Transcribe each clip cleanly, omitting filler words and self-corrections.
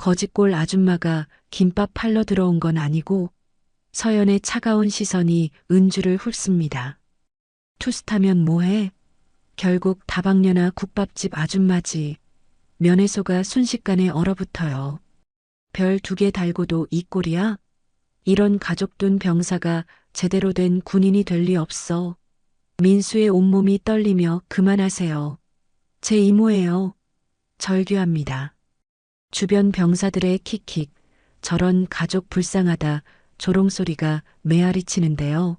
거지꼴 아줌마가 김밥 팔러 들어온 건 아니고 서연의 차가운 시선이 은주를 훑습니다. 투스타면 뭐해? 결국 다방면아 국밥집 아줌마지. 면회소가 순식간에 얼어붙어요. 별 2개 달고도 이 꼴이야? 이런 가족둔 병사가 제대로 된 군인이 될 리 없어. 민수의 온몸이 떨리며 그만하세요. 제 이모예요. 절규합니다. 주변 병사들의 킥킥, 저런 가족 불쌍하다 조롱소리가 메아리치는데요.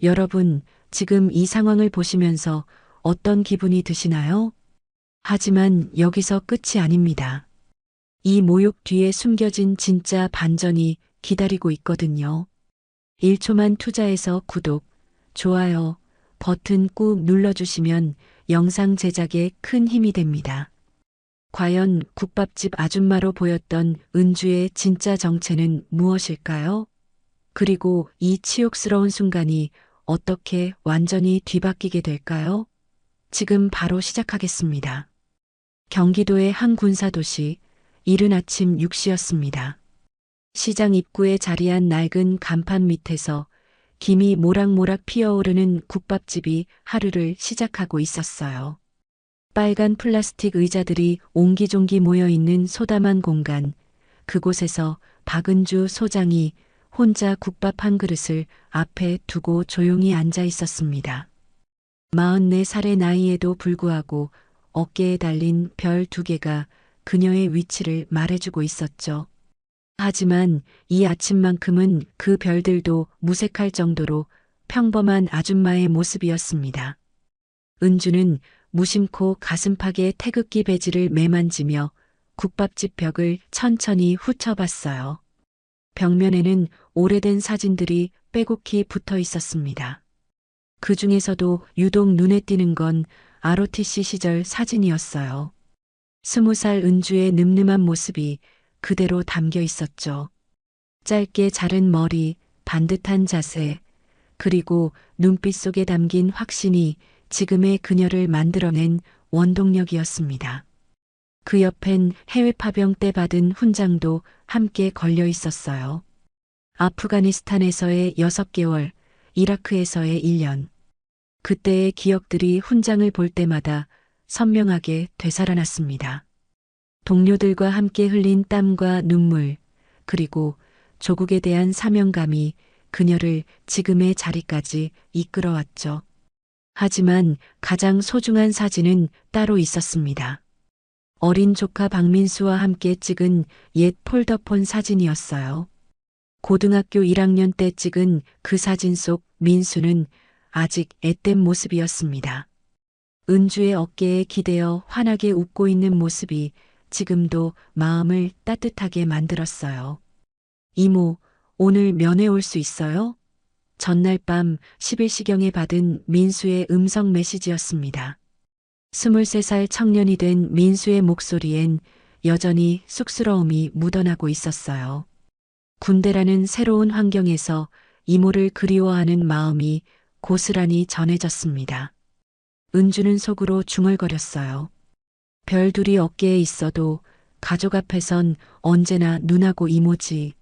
여러분, 지금 이 상황을 보시면서 어떤 기분이 드시나요? 하지만 여기서 끝이 아닙니다. 이 모욕 뒤에 숨겨진 진짜 반전이 기다리고 있거든요. 1초만 투자해서 구독, 좋아요, 버튼 꾹 눌러주시면 영상 제작에 큰 힘이 됩니다. 과연 국밥집 아줌마로 보였던 은주의 진짜 정체는 무엇일까요? 그리고 이 치욕스러운 순간이 어떻게 완전히 뒤바뀌게 될까요? 지금 바로 시작하겠습니다. 경기도의 한 군사도시, 이른 아침 6시였습니다. 시장 입구에 자리한 낡은 간판 밑에서 김이 모락모락 피어오르는 국밥집이 하루를 시작하고 있었어요. 빨간 플라스틱 의자들이 옹기종기 모여있는 소담한 공간, 그곳에서 박은주 소장이 혼자 국밥 한 그릇을 앞에 두고 조용히 앉아 있었습니다. 44살의 나이에도 불구하고 어깨에 달린 별 2개가 그녀의 위치를 말해주고 있었죠. 하지만 이 아침만큼은 그 별들도 무색할 정도로 평범한 아줌마의 모습이었습니다. 은주는 무심코 가슴팍에 태극기 배지를 매만지며 국밥집 벽을 천천히 훑어봤어요. 벽면에는 오래된 사진들이 빼곡히 붙어 있었습니다. 그 중에서도 유독 눈에 띄는 건 ROTC 시절 사진이었어요. 20살 은주의 늠름한 모습이 그대로 담겨 있었죠. 짧게 자른 머리, 반듯한 자세, 그리고 눈빛 속에 담긴 확신이 지금의 그녀를 만들어낸 원동력이었습니다. 그 옆엔 해외 파병 때 받은 훈장도 함께 걸려 있었어요. 아프가니스탄에서의 6개월, 이라크에서의 1년. 그때의 기억들이 훈장을 볼 때마다 선명하게 되살아났습니다. 동료들과 함께 흘린 땀과 눈물, 그리고 조국에 대한 사명감이 그녀를 지금의 자리까지 이끌어왔죠. 하지만 가장 소중한 사진은 따로 있었습니다. 어린 조카 박민수와 함께 찍은 옛 폴더폰 사진이었어요. 고등학교 1학년 때 찍은 그 사진 속 민수는 아직 앳된 모습이었습니다. 은주의 어깨에 기대어 환하게 웃고 있는 모습이 지금도 마음을 따뜻하게 만들었어요. 이모, 오늘 면회 올 수 있어요? 전날 밤 11시경에 받은 민수의 음성 메시지였습니다. 23살 청년이 된 민수의 목소리엔 여전히 쑥스러움이 묻어나고 있었어요. 군대라는 새로운 환경에서 이모를 그리워하는 마음이 고스란히 전해졌습니다. 은주는 속으로 중얼거렸어요. 별둘이 어깨에 있어도 가족 앞에선 언제나 누나고 이모지.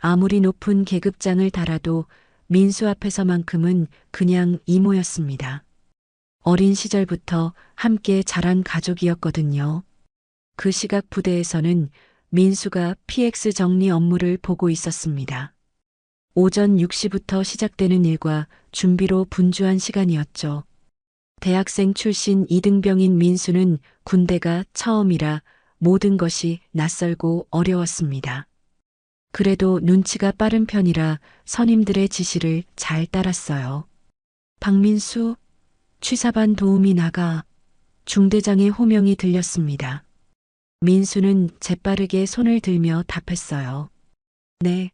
아무리 높은 계급장을 달아도 민수 앞에서만큼은 그냥 이모였습니다. 어린 시절부터 함께 자란 가족이었거든요. 그 시각 부대에서는 민수가 PX 정리 업무를 보고 있었습니다. 오전 6시부터 시작되는 일과 준비로 분주한 시간이었죠. 대학생 출신 이등병인 민수는 군대가 처음이라 모든 것이 낯설고 어려웠습니다. 그래도 눈치가 빠른 편이라 선임들의 지시를 잘 따랐어요. 박민수, 취사반 도우미 나가. 중대장의 호명이 들렸습니다. 민수는 재빠르게 손을 들며 답했어요. 네,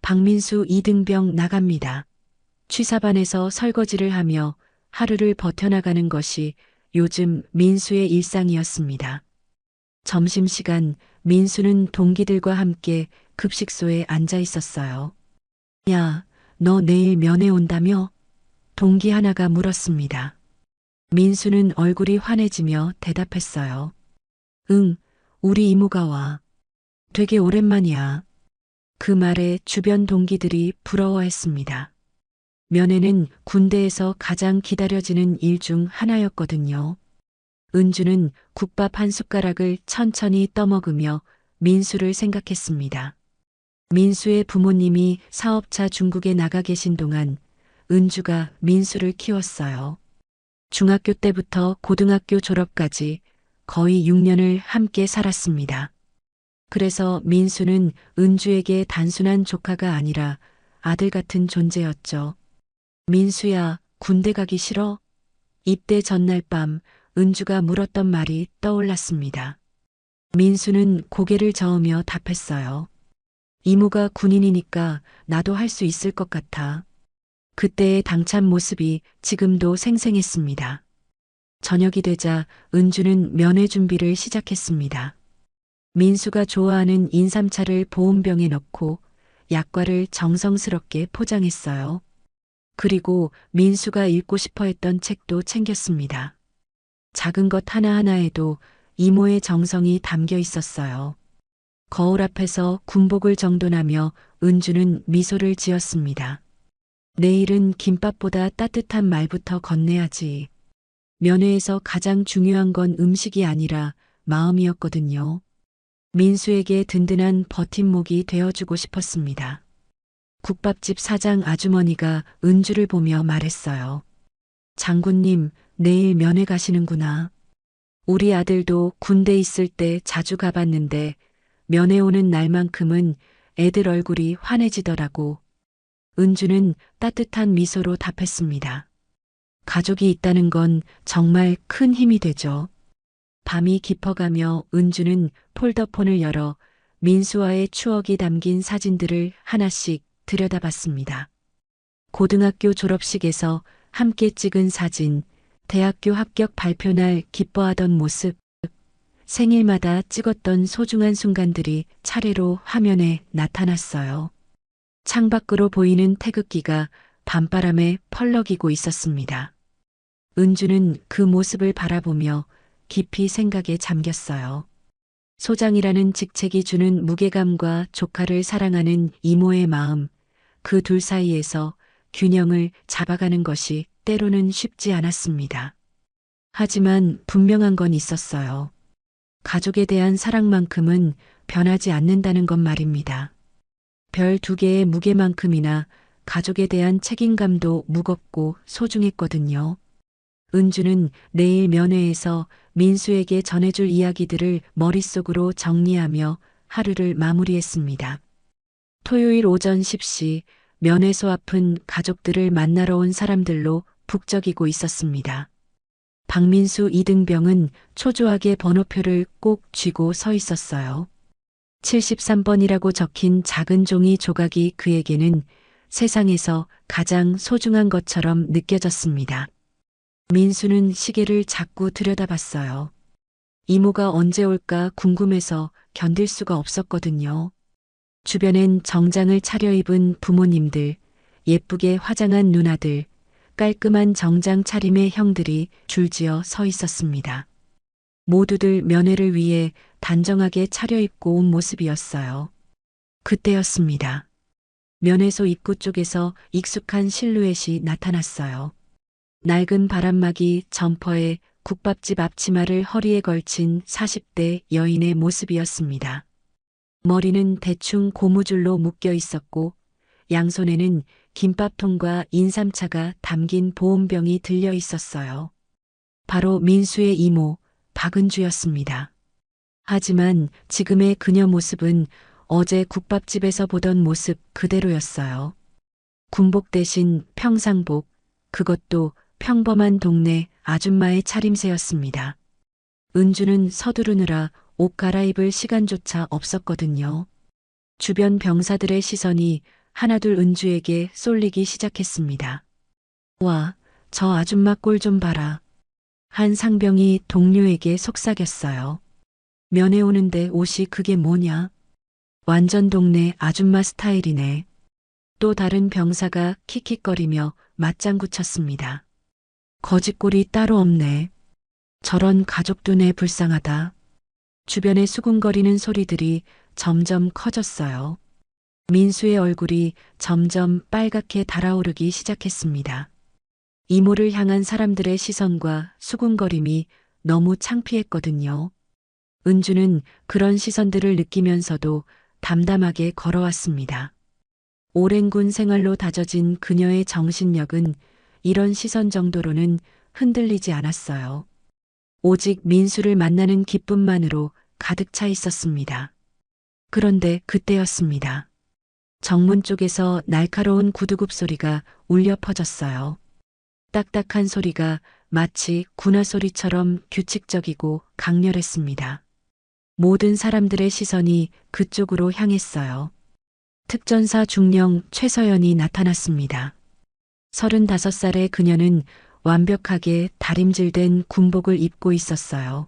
박민수 이등병 나갑니다. 취사반에서 설거지를 하며 하루를 버텨나가는 것이 요즘 민수의 일상이었습니다. 점심시간 민수는 동기들과 함께 급식소에 앉아 있었어요. 야, 너 내일 면회 온다며? 동기 하나가 물었습니다. 민수는 얼굴이 환해지며 대답했어요. 응, 우리 이모가 와. 되게 오랜만이야. 그 말에 주변 동기들이 부러워했습니다. 면회는 군대에서 가장 기다려지는 일 중 하나였거든요. 은주는 국밥 한 숟가락을 천천히 떠먹으며 민수를 생각했습니다. 민수의 부모님이 사업차 중국에 나가 계신 동안 은주가 민수를 키웠어요. 중학교 때부터 고등학교 졸업까지 거의 6년을 함께 살았습니다. 그래서 민수는 은주에게 단순한 조카가 아니라 아들 같은 존재였죠. 민수야, 군대 가기 싫어? 입대 전날 밤 은주가 물었던 말이 떠올랐습니다. 민수는 고개를 저으며 답했어요. 이모가 군인이니까 나도 할 수 있을 것 같아. 그때의 당찬 모습이 지금도 생생했습니다. 저녁이 되자 은주는 면회 준비를 시작했습니다. 민수가 좋아하는 인삼차를 보온병에 넣고 약과를 정성스럽게 포장했어요. 그리고 민수가 읽고 싶어 했던 책도 챙겼습니다. 작은 것 하나하나에도 이모의 정성이 담겨 있었어요. 거울 앞에서 군복을 정돈하며 은주는 미소를 지었습니다. 내일은 김밥보다 따뜻한 말부터 건네야지. 면회에서 가장 중요한 건 음식이 아니라 마음이었거든요. 민수에게 든든한 버팀목이 되어주고 싶었습니다. 국밥집 사장 아주머니가 은주를 보며 말했어요. 장군님, 내일 면회 가시는구나. 우리 아들도 군대 있을 때 자주 가봤는데 면회 오는 날만큼은 애들 얼굴이 환해지더라고. 은주는 따뜻한 미소로 답했습니다. 가족이 있다는 건 정말 큰 힘이 되죠. 밤이 깊어가며 은주는 폴더폰을 열어 민수와의 추억이 담긴 사진들을 하나씩 들여다봤습니다. 고등학교 졸업식에서 함께 찍은 사진, 대학교 합격 발표날 기뻐하던 모습, 생일마다 찍었던 소중한 순간들이 차례로 화면에 나타났어요. 창밖으로 보이는 태극기가 밤바람에 펄럭이고 있었습니다. 은주는 그 모습을 바라보며 깊이 생각에 잠겼어요. 소장이라는 직책이 주는 무게감과 조카를 사랑하는 이모의 마음, 그 둘 사이에서 균형을 잡아가는 것이 때로는 쉽지 않았습니다. 하지만 분명한 건 있었어요. 가족에 대한 사랑만큼은 변하지 않는다는 것 말입니다. 별 2개의 무게만큼이나 가족에 대한 책임감도 무겁고 소중했거든요. 은주는 내일 면회에서 민수에게 전해줄 이야기들을 머릿속으로 정리하며 하루를 마무리했습니다. 토요일 오전 10시 면회소 앞은 가족들을 만나러 온 사람들로 북적이고 있었습니다. 박민수 이등병은 초조하게 번호표를 꼭 쥐고 서 있었어요. 73번이라고 적힌 작은 종이 조각이 그에게는 세상에서 가장 소중한 것처럼 느껴졌습니다. 민수는 시계를 자꾸 들여다봤어요. 이모가 언제 올까 궁금해서 견딜 수가 없었거든요. 주변엔 정장을 차려입은 부모님들, 예쁘게 화장한 누나들, 깔끔한 정장 차림의 형들이 줄지어 서 있었습니다. 모두들 면회를 위해 단정하게 차려입고 온 모습이었어요. 그때였습니다. 면회소 입구 쪽에서 익숙한 실루엣이 나타났어요. 낡은 바람막이 점퍼에 국밥집 앞치마를 허리에 걸친 40대 여인의 모습이었습니다. 머리는 대충 고무줄로 묶여 있었고 양손에는 김밥통과 인삼차가 담긴 보온병이 들려 있었어요. 바로 민수의 이모 박은주였습니다. 하지만 지금의 그녀 모습은 어제 국밥집에서 보던 모습 그대로였어요. 군복 대신 평상복, 그것도 평범한 동네 아줌마의 차림새였습니다. 은주는 서두르느라 옷 갈아입을 시간조차 없었거든요. 주변 병사들의 시선이 하나둘 은주에게 쏠리기 시작했습니다. 와, 저 아줌마 꼴 좀 봐라. 한 상병이 동료에게 속삭였어요. 면회 오는데 옷이 그게 뭐냐? 완전 동네 아줌마 스타일이네. 또 다른 병사가 킥킥거리며 맞장구 쳤습니다. 거짓골이 따로 없네. 저런 가족도 내 불쌍하다. 주변의 수군거리는 소리들이 점점 커졌어요. 민수의 얼굴이 점점 빨갛게 달아오르기 시작했습니다. 이모를 향한 사람들의 시선과 수군거림이 너무 창피했거든요. 은주는 그런 시선들을 느끼면서도 담담하게 걸어왔습니다. 오랜 군 생활로 다져진 그녀의 정신력은 이런 시선 정도로는 흔들리지 않았어요. 오직 민수를 만나는 기쁨만으로 가득 차 있었습니다. 그런데 그때였습니다. 정문 쪽에서 날카로운 구두굽 소리가 울려 퍼졌어요. 딱딱한 소리가 마치 군화 소리처럼 규칙적이고 강렬했습니다. 모든 사람들의 시선이 그쪽으로 향했어요. 특전사 중령 최서연이 나타났습니다. 35살의 그녀는 완벽하게 다림질된 군복을 입고 있었어요.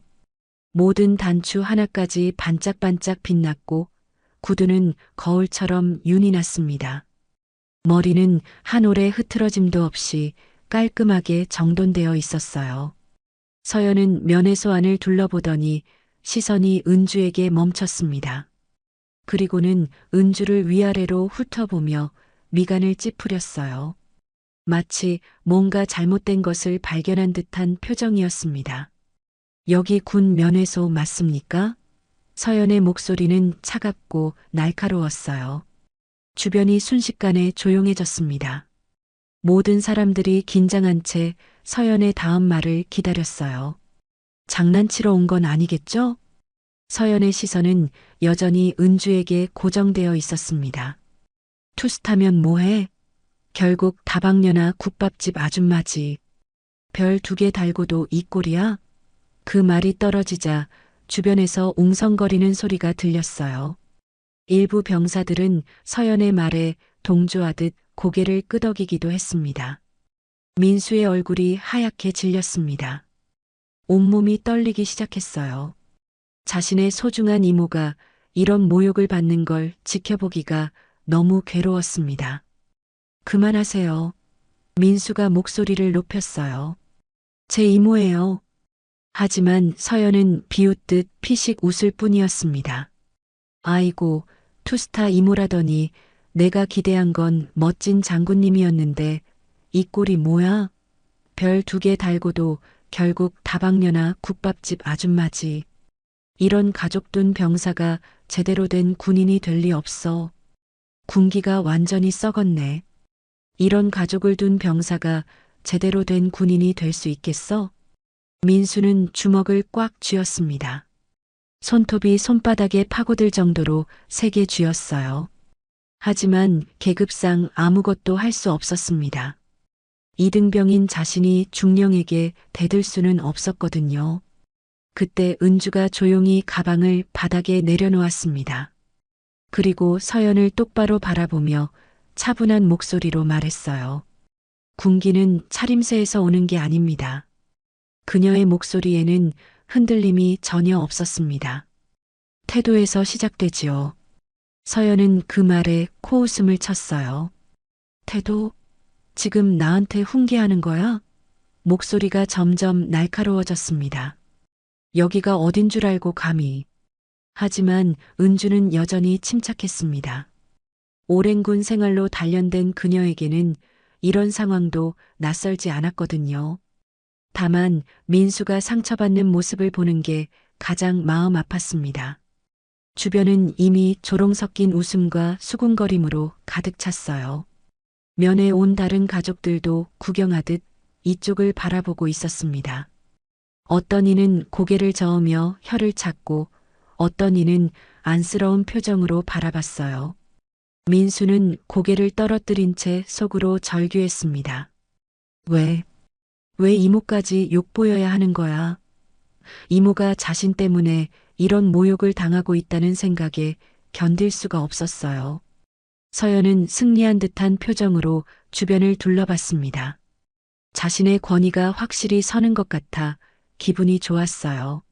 모든 단추 하나까지 반짝반짝 빛났고 구두는 거울처럼 윤이 났습니다. 머리는 한 올의 흐트러짐도 없이 깔끔하게 정돈되어 있었어요. 서연은 면회소 안을 둘러보더니 시선이 은주에게 멈췄습니다. 그리고는 은주를 위아래로 훑어보며 미간을 찌푸렸어요. 마치 뭔가 잘못된 것을 발견한 듯한 표정이었습니다. 여기 군 면회소 맞습니까? 서연의 목소리는 차갑고 날카로웠어요. 주변이 순식간에 조용해졌습니다. 모든 사람들이 긴장한 채 서연의 다음 말을 기다렸어요. 장난치러 온 건 아니겠죠? 서연의 시선은 여전히 은주에게 고정되어 있었습니다. 투스타면 뭐해? 결국 다방면아 국밥집 아줌마지. 별 2개 달고도 이 꼴이야? 그 말이 떨어지자 주변에서 웅성거리는 소리가 들렸어요. 일부 병사들은 서연의 말에 동조하듯 고개를 끄덕이기도 했습니다. 민수의 얼굴이 하얗게 질렸습니다. 온몸이 떨리기 시작했어요. 자신의 소중한 이모가 이런 모욕을 받는 걸 지켜보기가 너무 괴로웠습니다. 그만하세요. 민수가 목소리를 높였어요. 제 이모예요. 하지만 서연은 비웃듯 피식 웃을 뿐이었습니다. 아이고, 투스타 이모라더니 내가 기대한 건 멋진 장군님이었는데 이 꼴이 뭐야? 별 2개 달고도 결국 다방면아 국밥집 아줌마지. 이런 가족 둔 병사가 제대로 된 군인이 될 리 없어. 군기가 완전히 썩었네. 이런 가족을 둔 병사가 제대로 된 군인이 될 수 있겠어? 민수는 주먹을 꽉 쥐었습니다. 손톱이 손바닥에 파고들 정도로 세게 쥐었어요. 하지만 계급상 아무것도 할 수 없었습니다. 이등병인 자신이 중령에게 대들 수는 없었거든요. 그때 은주가 조용히 가방을 바닥에 내려놓았습니다. 그리고 서연을 똑바로 바라보며 차분한 목소리로 말했어요. 군기는 차림새에서 오는 게 아닙니다. 그녀의 목소리에는 흔들림이 전혀 없었습니다. 태도에서 시작되지요. 서연은 그 말에 코웃음을 쳤어요. 태도? 지금 나한테 훈계하는 거야? 목소리가 점점 날카로워졌습니다. 여기가 어딘 줄 알고 감히. 하지만 은주는 여전히 침착했습니다. 오랜 군 생활로 단련된 그녀에게는 이런 상황도 낯설지 않았거든요. 다만 민수가 상처받는 모습을 보는 게 가장 마음 아팠습니다. 주변은 이미 조롱 섞인 웃음과 수군거림으로 가득 찼어요. 면회 온 다른 가족들도 구경하듯 이쪽을 바라보고 있었습니다. 어떤 이는 고개를 저으며 혀를 찾고 어떤 이는 안쓰러운 표정으로 바라봤어요. 민수는 고개를 떨어뜨린 채 속으로 절규했습니다. 왜 이모까지 욕보여야 하는 거야? 이모가 자신 때문에 이런 모욕을 당하고 있다는 생각에 견딜 수가 없었어요. 서연은 승리한 듯한 표정으로 주변을 둘러봤습니다. 자신의 권위가 확실히 서는 것 같아 기분이 좋았어요.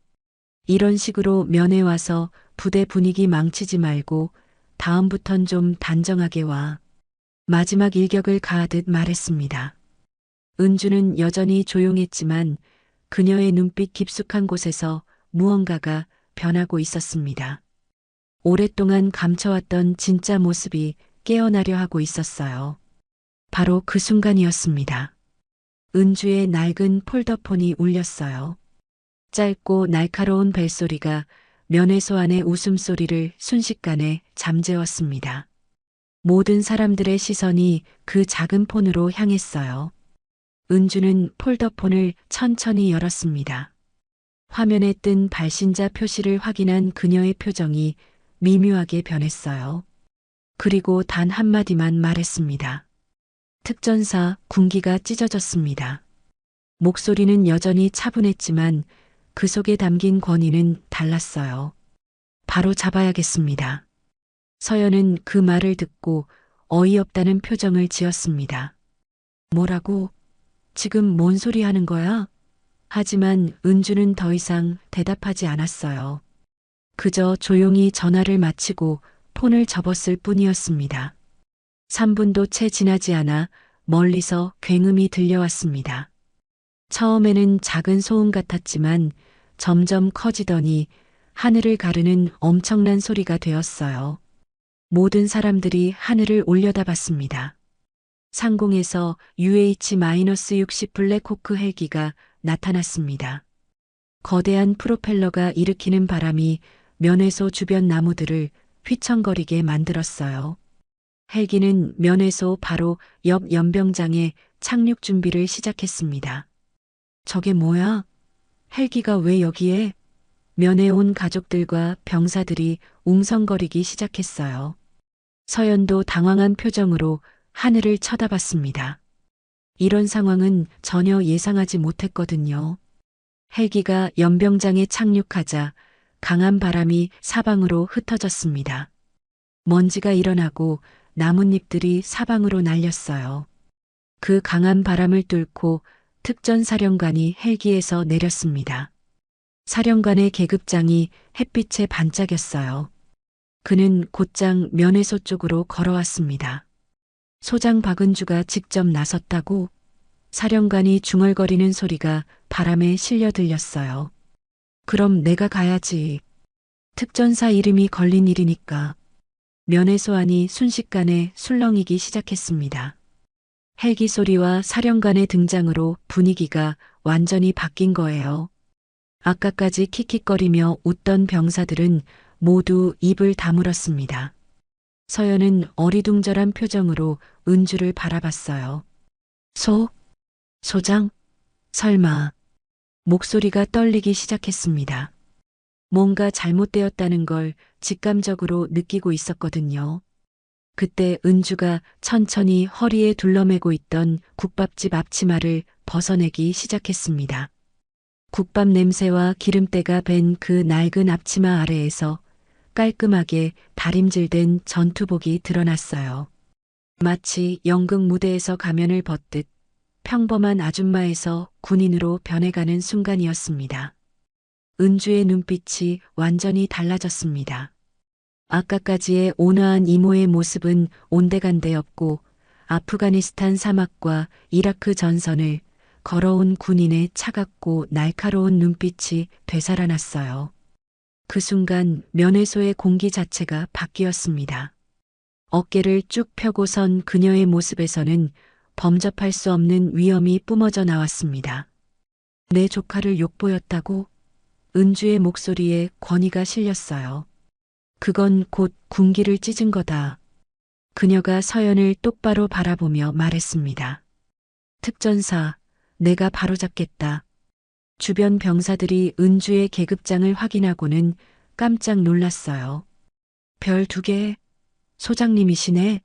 이런 식으로 면회 와서 부대 분위기 망치지 말고 다음부턴 좀 단정하게 와. 마지막 일격을 가하듯 말했습니다. 은주는 여전히 조용했지만 그녀의 눈빛 깊숙한 곳에서 무언가가 변하고 있었습니다. 오랫동안 감춰왔던 진짜 모습이 깨어나려 하고 있었어요. 바로 그 순간이었습니다. 은주의 낡은 폴더폰이 울렸어요. 짧고 날카로운 벨소리가 면회소 안의 웃음소리를 순식간에 잠재웠습니다. 모든 사람들의 시선이 그 작은 폰으로 향했어요. 은주는 폴더폰을 천천히 열었습니다. 화면에 뜬 발신자 표시를 확인한 그녀의 표정이 미묘하게 변했어요. 그리고 단 한마디만 말했습니다. 특전사 군기가 찢어졌습니다. 목소리는 여전히 차분했지만 그 속에 담긴 권위는 달랐어요. 바로 잡아야겠습니다. 서연은 그 말을 듣고 어이없다는 표정을 지었습니다. 뭐라고? 지금 뭔 소리 하는 거야? 하지만 은주는 더 이상 대답하지 않았어요. 그저 조용히 전화를 마치고 폰을 접었을 뿐이었습니다. 3분도 채 지나지 않아 멀리서 굉음이 들려왔습니다. 처음에는 작은 소음 같았지만 점점 커지더니 하늘을 가르는 엄청난 소리가 되었어요. 모든 사람들이 하늘을 올려다봤습니다. 상공에서 UH-60 블랙호크 헬기가 나타났습니다. 거대한 프로펠러가 일으키는 바람이 면회소 주변 나무들을 휘청거리게 만들었어요. 헬기는 면회소 바로 옆 연병장에 착륙 준비를 시작했습니다. 저게 뭐야? 헬기가 왜 여기에? 면회 온 가족들과 병사들이 웅성거리기 시작했어요. 서연도 당황한 표정으로 하늘을 쳐다봤습니다. 이런 상황은 전혀 예상하지 못했거든요. 헬기가 연병장에 착륙하자 강한 바람이 사방으로 흩어졌습니다. 먼지가 일어나고 나뭇잎들이 사방으로 날렸어요. 그 강한 바람을 뚫고 특전사령관이 헬기에서 내렸습니다. 사령관의 계급장이 햇빛에 반짝였어요. 그는 곧장 면회소 쪽으로 걸어왔습니다. 소장 박은주가 직접 나섰다고? 사령관이 중얼거리는 소리가 바람에 실려 들렸어요. 그럼 내가 가야지. 특전사 이름이 걸린 일이니까. 면회소 안이 순식간에 술렁이기 시작했습니다. 헬기 소리와 사령관의 등장으로 분위기가 완전히 바뀐 거예요. 아까까지 킥킥거리며 웃던 병사들은 모두 입을 다물었습니다. 서연은 어리둥절한 표정으로 은주를 바라봤어요. 소장? 설마. 목소리가 떨리기 시작했습니다. 뭔가 잘못되었다는 걸 직감적으로 느끼고 있었거든요. 그때 은주가 천천히 허리에 둘러매고 있던 국밥집 앞치마를 벗어내기 시작했습니다. 국밥 냄새와 기름때가 밴 그 낡은 앞치마 아래에서 깔끔하게 다림질된 전투복이 드러났어요. 마치 연극 무대에서 가면을 벗듯 평범한 아줌마에서 군인으로 변해가는 순간이었습니다. 은주의 눈빛이 완전히 달라졌습니다. 아까까지의 온화한 이모의 모습은 온데간데 없고 아프가니스탄 사막과 이라크 전선을 걸어온 군인의 차갑고 날카로운 눈빛이 되살아났어요. 그 순간 면회소의 공기 자체가 바뀌었습니다. 어깨를 쭉 펴고 선 그녀의 모습에서는 범접할 수 없는 위험이 뿜어져 나왔습니다. 내 조카를 욕보였다고? 은주의 목소리에 권위가 실렸어요. 그건 곧 군기를 찢은 거다. 그녀가 서연을 똑바로 바라보며 말했습니다. 특전사, 내가 바로잡겠다. 주변 병사들이 은주의 계급장을 확인하고는 깜짝 놀랐어요. 별 2개? 소장님이시네?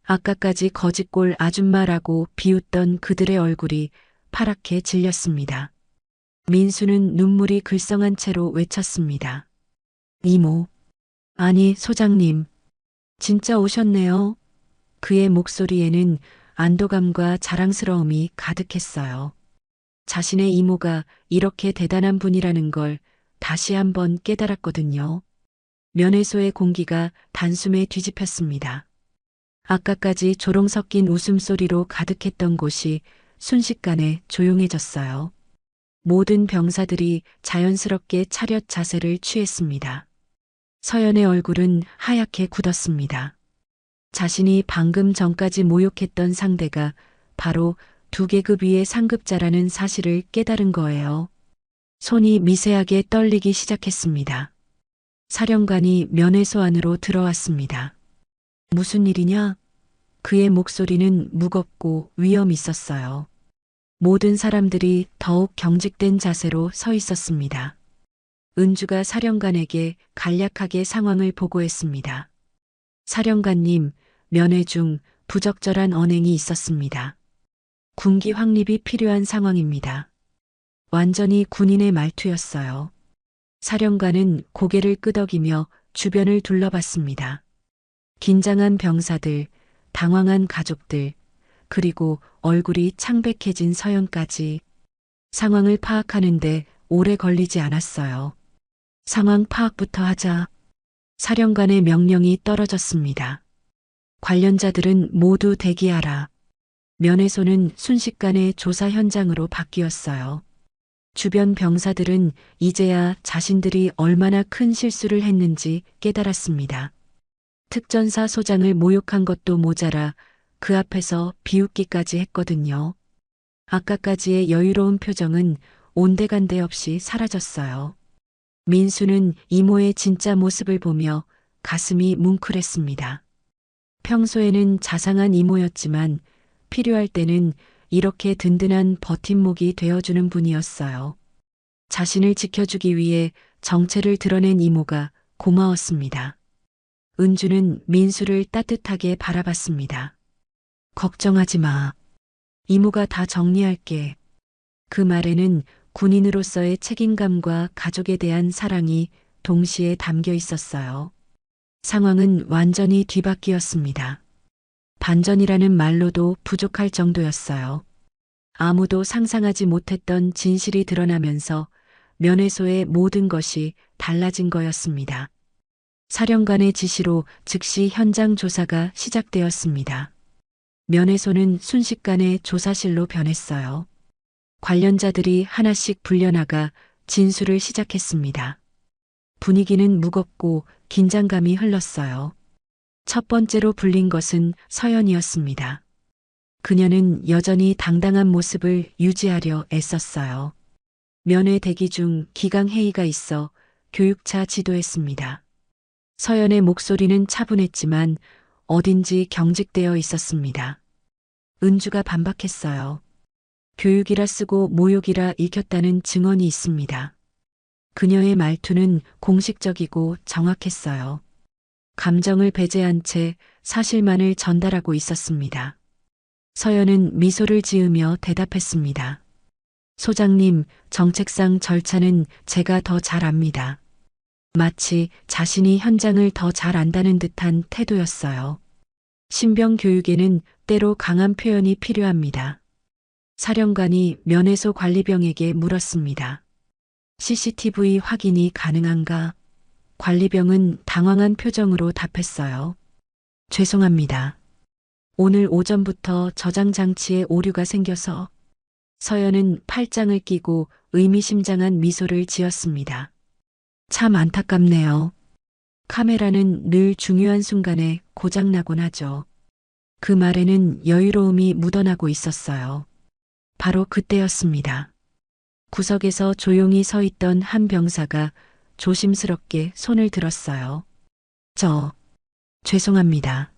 아까까지 거짓골 아줌마라고 비웃던 그들의 얼굴이 파랗게 질렸습니다. 민수는 눈물이 글썽한 채로 외쳤습니다. 이모. 아니, 소장님. 진짜 오셨네요. 그의 목소리에는 안도감과 자랑스러움이 가득했어요. 자신의 이모가 이렇게 대단한 분이라는 걸 다시 한번 깨달았거든요. 면회소의 공기가 단숨에 뒤집혔습니다. 아까까지 조롱 섞인 웃음소리로 가득했던 곳이 순식간에 조용해졌어요. 모든 병사들이 자연스럽게 차렷 자세를 취했습니다. 서연의 얼굴은 하얗게 굳었습니다. 자신이 방금 전까지 모욕했던 상대가 바로 2계급 위의 상급자라는 사실을 깨달은 거예요. 손이 미세하게 떨리기 시작했습니다. 사령관이 면회소 안으로 들어왔습니다. 무슨 일이냐? 그의 목소리는 무겁고 위험 있었어요. 모든 사람들이 더욱 경직된 자세로 서 있었습니다. 은주가 사령관에게 간략하게 상황을 보고했습니다. 사령관님, 면회 중 부적절한 언행이 있었습니다. 군기 확립이 필요한 상황입니다. 완전히 군인의 말투였어요. 사령관은 고개를 끄덕이며 주변을 둘러봤습니다. 긴장한 병사들, 당황한 가족들, 그리고 얼굴이 창백해진 서연까지 상황을 파악하는데 오래 걸리지 않았어요. 상황 파악부터 하자. 사령관의 명령이 떨어졌습니다. 관련자들은 모두 대기하라. 면회소는 순식간에 조사 현장으로 바뀌었어요. 주변 병사들은 이제야 자신들이 얼마나 큰 실수를 했는지 깨달았습니다. 특전사 소장을 모욕한 것도 모자라 그 앞에서 비웃기까지 했거든요. 아까까지의 여유로운 표정은 온데간데 없이 사라졌어요. 민수는 이모의 진짜 모습을 보며 가슴이 뭉클했습니다. 평소에는 자상한 이모였지만 필요할 때는 이렇게 든든한 버팀목이 되어주는 분이었어요. 자신을 지켜주기 위해 정체를 드러낸 이모가 고마웠습니다. 은주는 민수를 따뜻하게 바라봤습니다. 걱정하지 마. 이모가 다 정리할게. 그 말에는 군인으로서의 책임감과 가족에 대한 사랑이 동시에 담겨 있었어요. 상황은 완전히 뒤바뀌었습니다. 반전이라는 말로도 부족할 정도였어요. 아무도 상상하지 못했던 진실이 드러나면서 면회소의 모든 것이 달라진 거였습니다. 사령관의 지시로 즉시 현장 조사가 시작되었습니다. 면회소는 순식간에 조사실로 변했어요. 관련자들이 하나씩 불려나가 진술을 시작했습니다. 분위기는 무겁고 긴장감이 흘렀어요. 첫 번째로 불린 것은 서연이었습니다. 그녀는 여전히 당당한 모습을 유지하려 애썼어요. 면회 대기 중 기강회의가 있어 교육차 지도했습니다. 서연의 목소리는 차분했지만 어딘지 경직되어 있었습니다. 은주가 반박했어요. 교육이라 쓰고 모욕이라 읽혔다는 증언이 있습니다. 그녀의 말투는 공식적이고 정확했어요. 감정을 배제한 채 사실만을 전달하고 있었습니다. 서연은 미소를 지으며 대답했습니다. 소장님, 정책상 절차는 제가 더 잘 압니다. 마치 자신이 현장을 더 잘 안다는 듯한 태도였어요. 신병 교육에는 때로 강한 표현이 필요합니다. 사령관이 면회소 관리병에게 물었습니다. CCTV 확인이 가능한가? 관리병은 당황한 표정으로 답했어요. 죄송합니다. 오늘 오전부터 저장 장치에 오류가 생겨서. 서연은 팔짱을 끼고 의미심장한 미소를 지었습니다. 참 안타깝네요. 카메라는 늘 중요한 순간에 고장나곤 하죠. 그 말에는 여유로움이 묻어나고 있었어요. 바로 그때였습니다. 구석에서 조용히 서 있던 한 병사가 조심스럽게 손을 들었어요. 죄송합니다.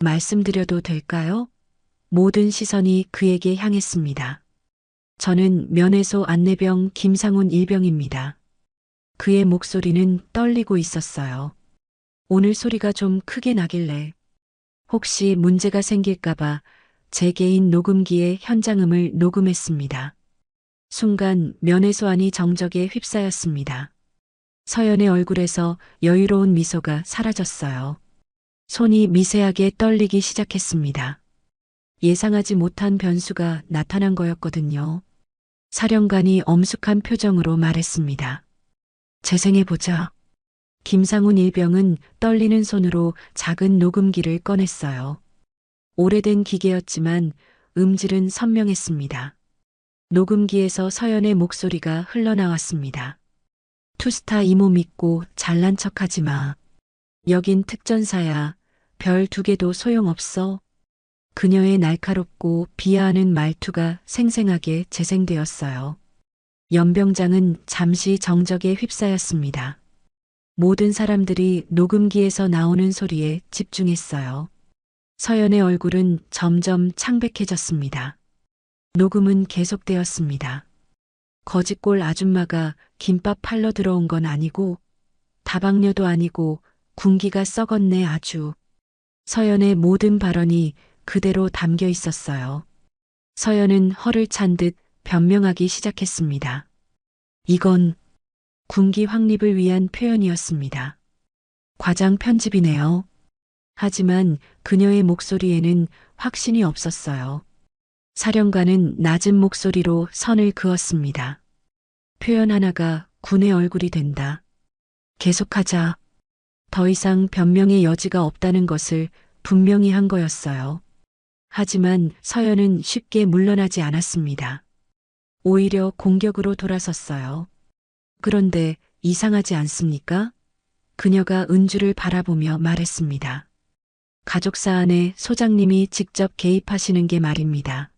말씀드려도 될까요? 모든 시선이 그에게 향했습니다. 저는 면회소 안내병 김상훈 일병입니다. 그의 목소리는 떨리고 있었어요. 오늘 소리가 좀 크게 나길래 혹시 문제가 생길까봐 제 개인 녹음기에 현장음을 녹음했습니다. 순간 면회소 안이 정적에 휩싸였습니다. 서연의 얼굴에서 여유로운 미소가 사라졌어요. 손이 미세하게 떨리기 시작했습니다. 예상하지 못한 변수가 나타난 거였거든요. 사령관이 엄숙한 표정으로 말했습니다. 재생해보자. 김상훈 일병은 떨리는 손으로 작은 녹음기를 꺼냈어요. 오래된 기계였지만 음질은 선명했습니다. 녹음기에서 서연의 목소리가 흘러나왔습니다. 투스타 이모 믿고 잘난 척하지 마. 여긴 특전사야. 별 2개도 소용없어. 그녀의 날카롭고 비하하는 말투가 생생하게 재생되었어요. 연병장은 잠시 정적에 휩싸였습니다. 모든 사람들이 녹음기에서 나오는 소리에 집중했어요. 서연의 얼굴은 점점 창백해졌습니다. 녹음은 계속되었습니다. 거짓골 아줌마가 김밥 팔러 들어온 건 아니고 다방녀도 아니고 군기가 썩었네 아주. 서연의 모든 발언이 그대로 담겨 있었어요. 서연은 허를 찬 듯 변명하기 시작했습니다. 이건 군기 확립을 위한 표현이었습니다. 과장 편집이네요. 하지만 그녀의 목소리에는 확신이 없었어요. 사령관은 낮은 목소리로 선을 그었습니다. 표현 하나가 군의 얼굴이 된다. 계속하자. 더 이상 변명의 여지가 없다는 것을 분명히 한 거였어요. 하지만 서연은 쉽게 물러나지 않았습니다. 오히려 공격으로 돌아섰어요. 그런데 이상하지 않습니까? 그녀가 은주를 바라보며 말했습니다. 가족사 안에 소장님이 직접 개입하시는 게 말입니다.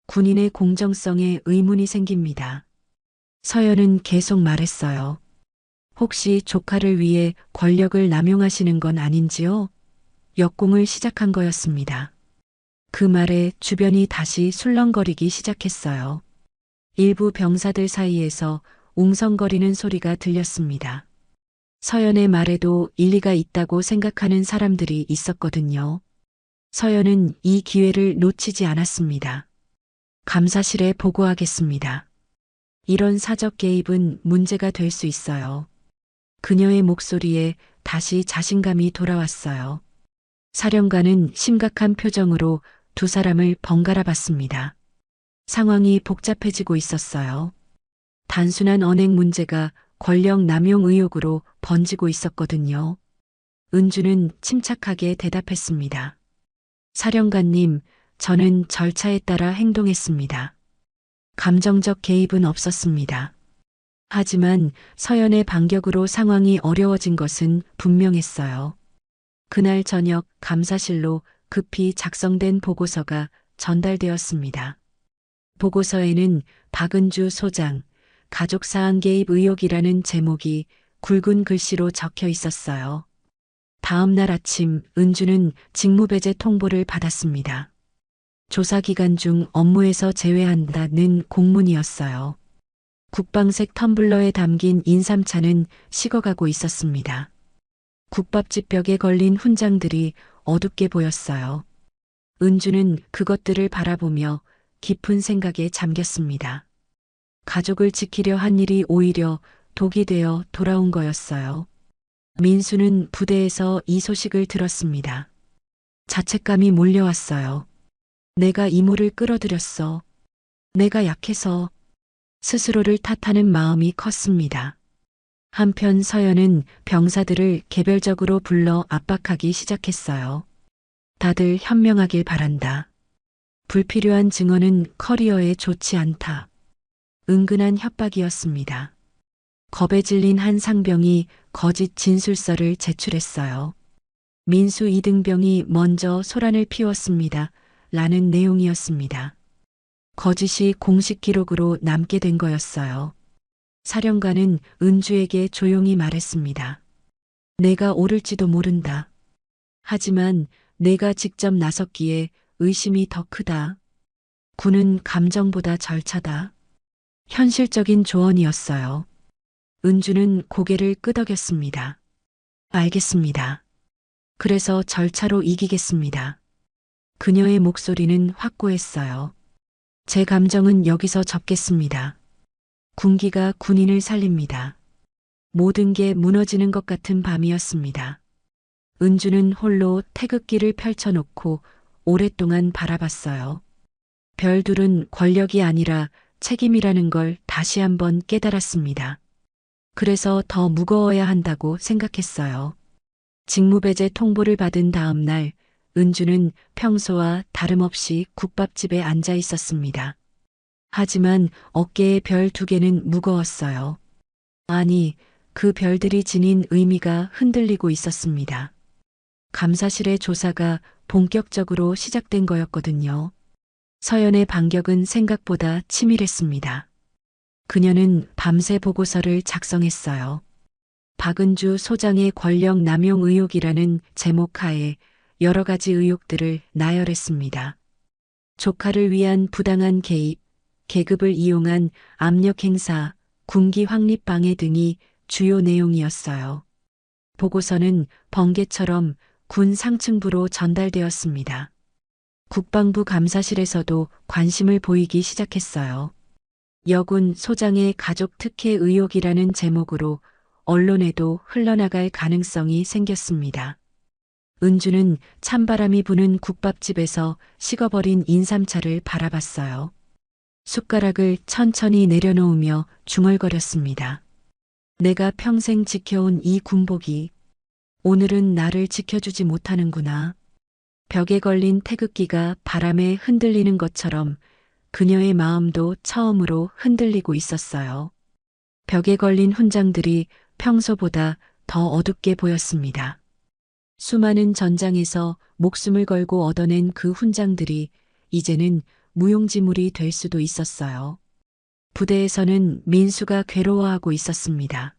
군인의 공정성에 의문이 생깁니다. 서연은 계속 말했어요. 혹시 조카를 위해 권력을 남용하시는 건 아닌지요? 역공을 시작한 거였습니다. 그 말에 주변이 다시 술렁거리기 시작했어요. 일부 병사들 사이에서 웅성거리는 소리가 들렸습니다. 서연의 말에도 일리가 있다고 생각하는 사람들이 있었거든요. 서연은 이 기회를 놓치지 않았습니다. 감사실에 보고하겠습니다. 이런 사적 개입은 문제가 될 수 있어요. 그녀의 목소리에 다시 자신감이 돌아왔어요. 사령관은 심각한 표정으로 2사람을 번갈아 봤습니다. 상황이 복잡해지고 있었어요. 단순한 언행 문제가 권력 남용 의혹으로 번지고 있었거든요. 은주는 침착하게 대답했습니다. 사령관님, 저는 절차에 따라 행동했습니다. 감정적 개입은 없었습니다. 하지만 서연의 반격으로 상황이 어려워진 것은 분명했어요. 그날 저녁 감사실로 급히 작성된 보고서가 전달되었습니다. 보고서에는 박은주 소장, 가족사안 개입 의혹이라는 제목이 굵은 글씨로 적혀 있었어요. 다음 날 아침 은주는 직무배제 통보를 받았습니다. 조사 기간 중 업무에서 제외한다는 공문이었어요. 국방색 텀블러에 담긴 인삼차는 식어가고 있었습니다. 국밥집 벽에 걸린 훈장들이 어둡게 보였어요. 은주는 그것들을 바라보며 깊은 생각에 잠겼습니다. 가족을 지키려 한 일이 오히려 독이 되어 돌아온 거였어요. 민수는 부대에서 이 소식을 들었습니다. 자책감이 몰려왔어요. 내가 이모를 끌어들였어. 내가 약해서. 스스로를 탓하는 마음이 컸습니다. 한편 서연은 병사들을 개별적으로 불러 압박하기 시작했어요. 다들 현명하길 바란다. 불필요한 증언은 커리어에 좋지 않다. 은근한 협박이었습니다. 겁에 질린 한 상병이 거짓 진술서를 제출했어요. 민수 이등병이 먼저 소란을 피웠습니다. 라는 내용이었습니다. 거짓이 공식 기록으로 남게 된 거였어요. 사령관은 은주에게 조용히 말했습니다. 내가 옳을지도 모른다. 하지만 내가 직접 나섰기에 의심이 더 크다. 군은 감정보다 절차다. 현실적인 조언이었어요. 은주는 고개를 끄덕였습니다. 알겠습니다. 그래서 절차로 이기겠습니다. 그녀의 목소리는 확고했어요. 제 감정은 여기서 접겠습니다. 군기가 군인을 살립니다. 모든 게 무너지는 것 같은 밤이었습니다. 은주는 홀로 태극기를 펼쳐놓고 오랫동안 바라봤어요. 별둘은 권력이 아니라 책임이라는 걸 다시 한번 깨달았습니다. 그래서 더 무거워야 한다고 생각했어요. 직무배제 통보를 받은 다음 날 은주는 평소와 다름없이 국밥집에 앉아 있었습니다. 하지만 어깨에 별 2개는 무거웠어요. 아니, 그 별들이 지닌 의미가 흔들리고 있었습니다. 감사실의 조사가 본격적으로 시작된 거였거든요. 서연의 반격은 생각보다 치밀했습니다. 그녀는 밤새 보고서를 작성했어요. 박은주 소장의 권력 남용 의혹이라는 제목 하에 여러 가지 의혹들을 나열했습니다. 조카를 위한 부당한 개입, 계급을 이용한 압력 행사, 군기 확립 방해 등이 주요 내용이었어요. 보고서는 번개처럼 군 상층부로 전달되었습니다. 국방부 감사실에서도 관심을 보이기 시작했어요. 여군 소장의 가족 특혜 의혹이라는 제목으로 언론에도 흘러나갈 가능성이 생겼습니다. 은주는 찬바람이 부는 국밥집에서 식어버린 인삼차를 바라봤어요. 숟가락을 천천히 내려놓으며 중얼거렸습니다. 내가 평생 지켜온 이 군복이 오늘은 나를 지켜주지 못하는구나. 벽에 걸린 태극기가 바람에 흔들리는 것처럼 그녀의 마음도 처음으로 흔들리고 있었어요. 벽에 걸린 훈장들이 평소보다 더 어둡게 보였습니다. 수많은 전장에서 목숨을 걸고 얻어낸 그 훈장들이 이제는 무용지물이 될 수도 있었어요. 부대에서는 민수가 괴로워하고 있었습니다.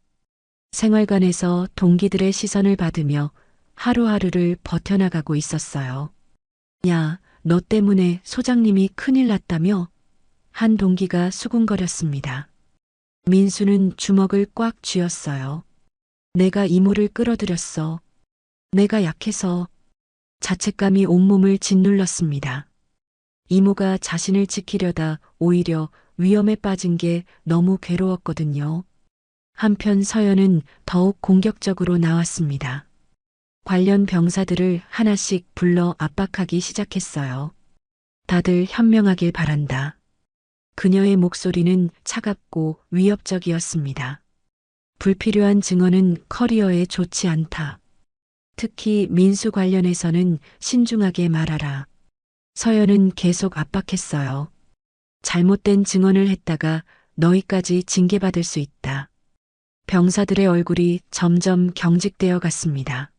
생활관에서 동기들의 시선을 받으며 하루하루를 버텨나가고 있었어요. 야, 너 때문에 소장님이 큰일 났다며? 한 동기가 수군거렸습니다. 민수는 주먹을 꽉 쥐었어요. 내가 이모를 끌어들였어. 내가 약해서. 자책감이 온몸을 짓눌렀습니다. 이모가 자신을 지키려다 오히려 위험에 빠진 게 너무 괴로웠거든요. 한편 서연은 더욱 공격적으로 나왔습니다. 관련 병사들을 하나씩 불러 압박하기 시작했어요. 다들 현명하길 바란다. 그녀의 목소리는 차갑고 위협적이었습니다. 불필요한 증언은 커리어에 좋지 않다. 특히 민수 관련해서는 신중하게 말하라. 서연은 계속 압박했어요. 잘못된 증언을 했다가 너희까지 징계받을 수 있다. 병사들의 얼굴이 점점 경직되어 갔습니다.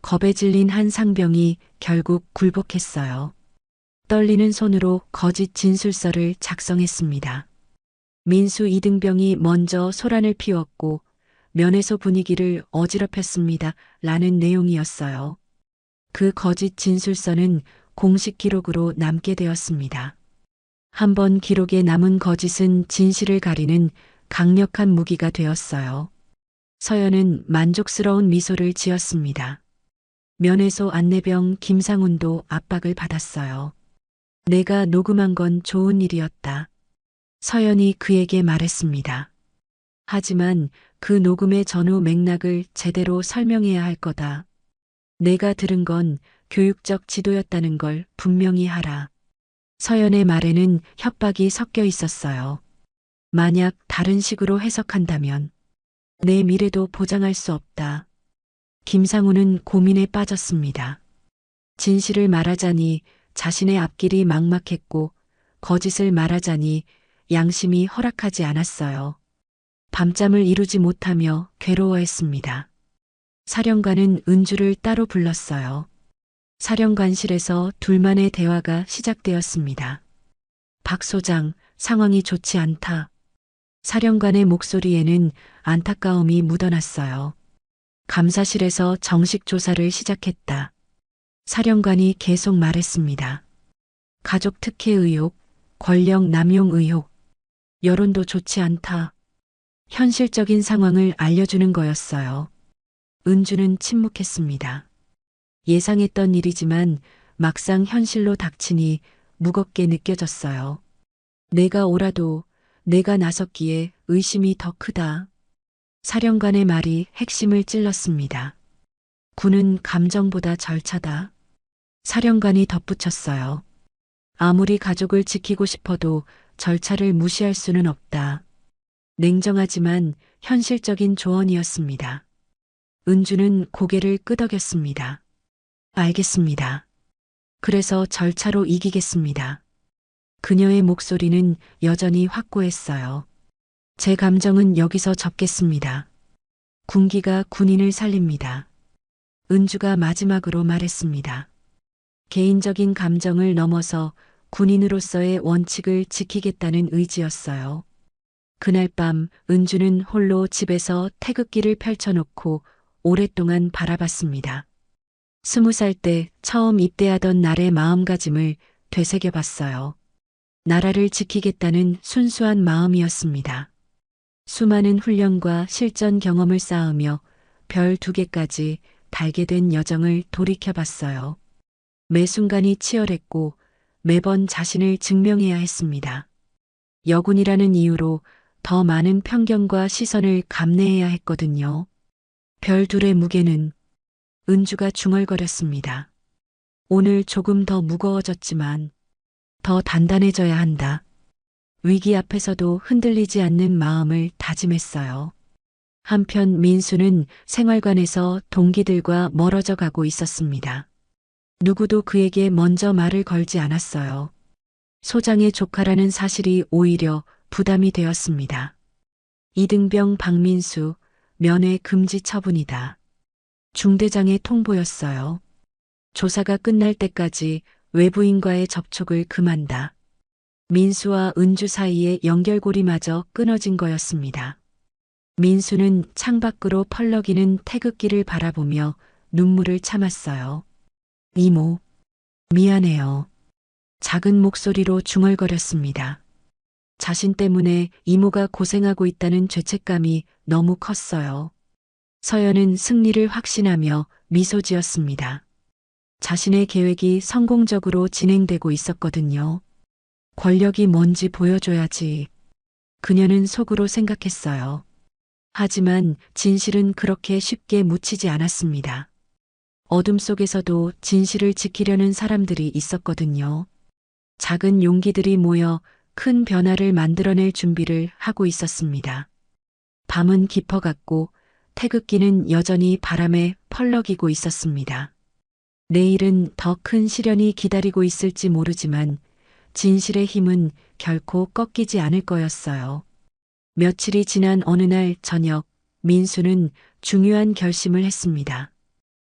겁에 질린 한 상병이 결국 굴복했어요. 떨리는 손으로 거짓 진술서를 작성했습니다. 민수 이등병이 먼저 소란을 피웠고 면회소 분위기를 어지럽혔습니다. 라는 내용이었어요. 그 거짓 진술서는 공식 기록으로 남게 되었습니다. 한번 기록에 남은 거짓은 진실을 가리는 강력한 무기가 되었어요. 서연은 만족스러운 미소를 지었습니다. 면회소 안내병 김상훈도 압박을 받았어요. 내가 녹음한 건 좋은 일이었다. 서연이 그에게 말했습니다. 하지만 그 녹음의 전후 맥락을 제대로 설명해야 할 거다. 내가 들은 건 교육적 지도였다는 걸 분명히 하라. 서연의 말에는 협박이 섞여 있었어요. 만약 다른 식으로 해석한다면 내 미래도 보장할 수 없다. 김상우는 고민에 빠졌습니다. 진실을 말하자니 자신의 앞길이 막막했고 거짓을 말하자니 양심이 허락하지 않았어요. 밤잠을 이루지 못하며 괴로워했습니다. 사령관은 은주를 따로 불렀어요. 사령관실에서 둘만의 대화가 시작되었습니다. 박 소장, 상황이 좋지 않다. 사령관의 목소리에는 안타까움이 묻어났어요. 감사실에서 정식 조사를 시작했다. 사령관이 계속 말했습니다. 가족 특혜 의혹, 권력 남용 의혹, 여론도 좋지 않다. 현실적인 상황을 알려주는 거였어요. 은주는 침묵했습니다. 예상했던 일이지만 막상 현실로 닥치니 무겁게 느껴졌어요. 내가 옳아도 내가 나섰기에 의심이 더 크다. 사령관의 말이 핵심을 찔렀습니다. 군은 감정보다 절차다. 사령관이 덧붙였어요. 아무리 가족을 지키고 싶어도 절차를 무시할 수는 없다. 냉정하지만 현실적인 조언이었습니다. 은주는 고개를 끄덕였습니다. 알겠습니다. 그래서 절차로 이기겠습니다. 그녀의 목소리는 여전히 확고했어요. 제 감정은 여기서 접겠습니다. 군기가 군인을 살립니다. 은주가 마지막으로 말했습니다. 개인적인 감정을 넘어서 군인으로서의 원칙을 지키겠다는 의지였어요. 그날 밤 은주는 홀로 집에서 태극기를 펼쳐놓고 오랫동안 바라봤습니다. 20살 때 처음 입대하던 날의 마음가짐을 되새겨봤어요. 나라를 지키겠다는 순수한 마음이었습니다. 수많은 훈련과 실전 경험을 쌓으며 별 2개까지 달게 된 여정을 돌이켜봤어요. 매 순간이 치열했고 매번 자신을 증명해야 했습니다. 여군이라는 이유로 더 많은 편견과 시선을 감내해야 했거든요. 별 2의 무게는 은주가 중얼거렸습니다. 오늘 조금 더 무거워졌지만 더 단단해져야 한다. 위기 앞에서도 흔들리지 않는 마음을 다짐했어요. 한편 민수는 생활관에서 동기들과 멀어져 가고 있었습니다. 누구도 그에게 먼저 말을 걸지 않았어요. 소장의 조카라는 사실이 오히려 부담이 되었습니다. 이등병 박민수, 면회 금지 처분이다. 중대장의 통보였어요. 조사가 끝날 때까지 외부인과의 접촉을 금한다. 민수와 은주 사이의 연결고리마저 끊어진 거였습니다. 민수는 창밖으로 펄럭이는 태극기를 바라보며 눈물을 참았어요. 이모, 미안해요. 작은 목소리로 중얼거렸습니다. 자신 때문에 이모가 고생하고 있다는 죄책감이 너무 컸어요. 서연은 승리를 확신하며 미소 지었습니다. 자신의 계획이 성공적으로 진행되고 있었거든요. 권력이 뭔지 보여줘야지. 그녀는 속으로 생각했어요. 하지만 진실은 그렇게 쉽게 묻히지 않았습니다. 어둠 속에서도 진실을 지키려는 사람들이 있었거든요. 작은 용기들이 모여 큰 변화를 만들어낼 준비를 하고 있었습니다. 밤은 깊어갔고 태극기는 여전히 바람에 펄럭이고 있었습니다. 내일은 더 큰 시련이 기다리고 있을지 모르지만 진실의 힘은 결코 꺾이지 않을 거였어요. 며칠이 지난 어느 날 저녁, 민수는 중요한 결심을 했습니다.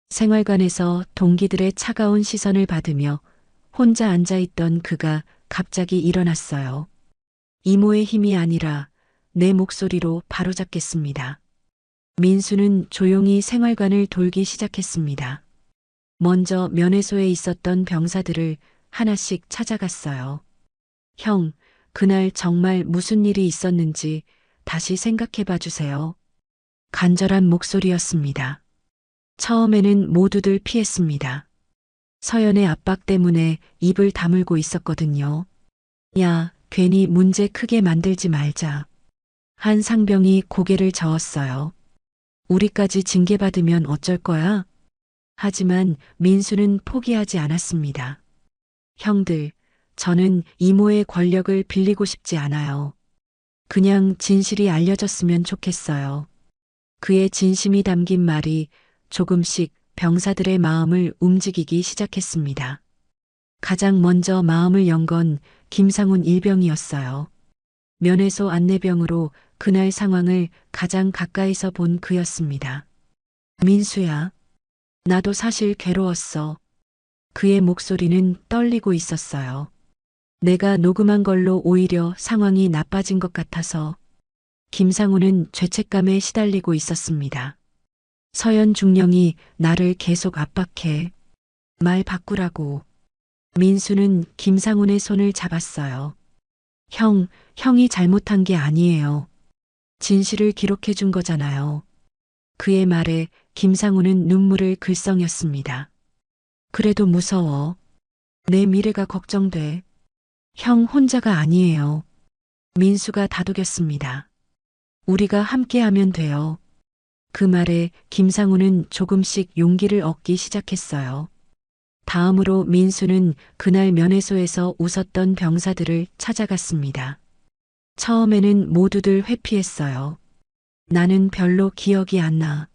생활관에서 동기들의 차가운 시선을 받으며 혼자 앉아있던 그가 갑자기 일어났어요. 이모의 힘이 아니라 내 목소리로 바로잡겠습니다. 민수는 조용히 생활관을 돌기 시작했습니다. 먼저 면회소에 있었던 병사들을 하나씩 찾아갔어요. 형, 그날 정말 무슨 일이 있었는지 다시 생각해 봐 주세요. 간절한 목소리였습니다. 처음에는 모두들 피했습니다. 서연의 압박 때문에 입을 다물고 있었거든요. 야, 괜히 문제 크게 만들지 말자. 한 상병이 고개를 저었어요. 우리까지 징계받으면 어쩔 거야? 하지만 민수는 포기하지 않았습니다. 형들, 저는 이모의 권력을 빌리고 싶지 않아요. 그냥 진실이 알려졌으면 좋겠어요. 그의 진심이 담긴 말이 조금씩 병사들의 마음을 움직이기 시작했습니다. 가장 먼저 마음을 연 건 김상훈 일병이었어요. 면회소 안내병으로 그날 상황을 가장 가까이서 본 그였습니다. 민수야, 나도 사실 괴로웠어. 그의 목소리는 떨리고 있었어요. 내가 녹음한 걸로 오히려 상황이 나빠진 것 같아서. 김상훈은 죄책감에 시달리고 있었습니다. 서연 중령이 나를 계속 압박해. 말 바꾸라고. 민수는 김상훈의 손을 잡았어요. 형이 잘못한 게 아니에요. 진실을 기록해 준 거잖아요. 그의 말에 김상훈은 눈물을 글썽였습니다. 그래도 무서워. 내 미래가 걱정돼. 형 혼자가 아니에요. 민수가 다독였습니다. 우리가 함께하면 돼요. 그 말에 김상훈은 조금씩 용기를 얻기 시작했어요. 다음으로 민수는 그날 면회소에서 웃었던 병사들을 찾아갔습니다. 처음에는 모두들 회피했어요. 나는 별로 기억이 안 나.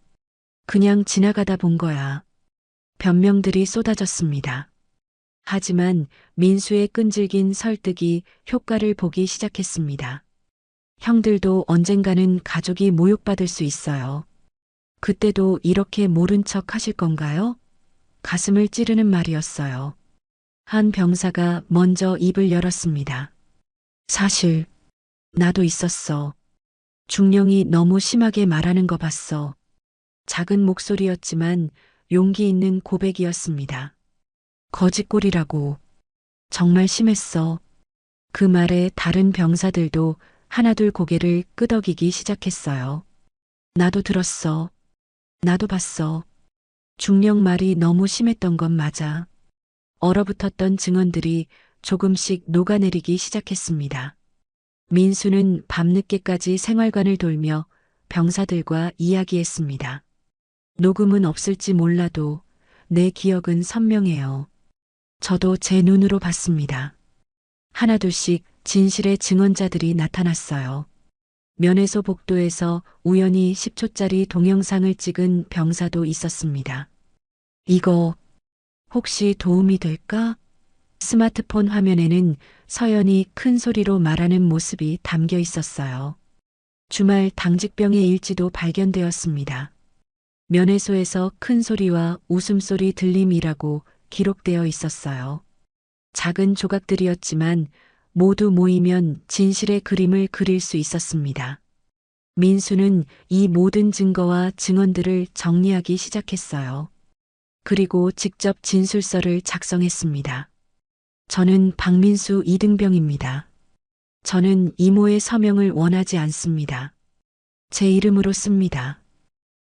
그냥 지나가다 본 거야. 변명들이 쏟아졌습니다. 하지만 민수의 끈질긴 설득이 효과를 보기 시작했습니다. 형들도 언젠가는 가족이 모욕받을 수 있어요. 그때도 이렇게 모른 척 하실 건가요? 가슴을 찌르는 말이었어요. 한 병사가 먼저 입을 열었습니다. 사실, 나도 있었어. 중령이 너무 심하게 말하는 거 봤어. 작은 목소리였지만 용기 있는 고백이었습니다. 거짓골이라고. 정말 심했어. 그 말에 다른 병사들도 하나둘 고개를 끄덕이기 시작했어요. 나도 들었어. 나도 봤어. 중령 말이 너무 심했던 건 맞아. 얼어붙었던 증언들이 조금씩 녹아내리기 시작했습니다. 민수는 밤늦게까지 생활관을 돌며 병사들과 이야기했습니다. 녹음은 없을지 몰라도 내 기억은 선명해요. 저도 제 눈으로 봤습니다. 하나둘씩 진실의 증언자들이 나타났어요. 면회소 복도에서 우연히 10초짜리 동영상을 찍은 병사도 있었습니다. 이거 혹시 도움이 될까? 스마트폰 화면에는 서연이 큰 소리로 말하는 모습이 담겨 있었어요. 주말 당직병의 일지도 발견되었습니다. 면회소에서 큰 소리와 웃음소리 들림이라고 기록되어 있었어요. 작은 조각들이었지만 모두 모이면 진실의 그림을 그릴 수 있었습니다. 민수는 이 모든 증거와 증언들을 정리하기 시작했어요. 그리고 직접 진술서를 작성했습니다. 저는 박민수 이등병입니다. 저는 이모의 서명을 원하지 않습니다. 제 이름으로 씁니다.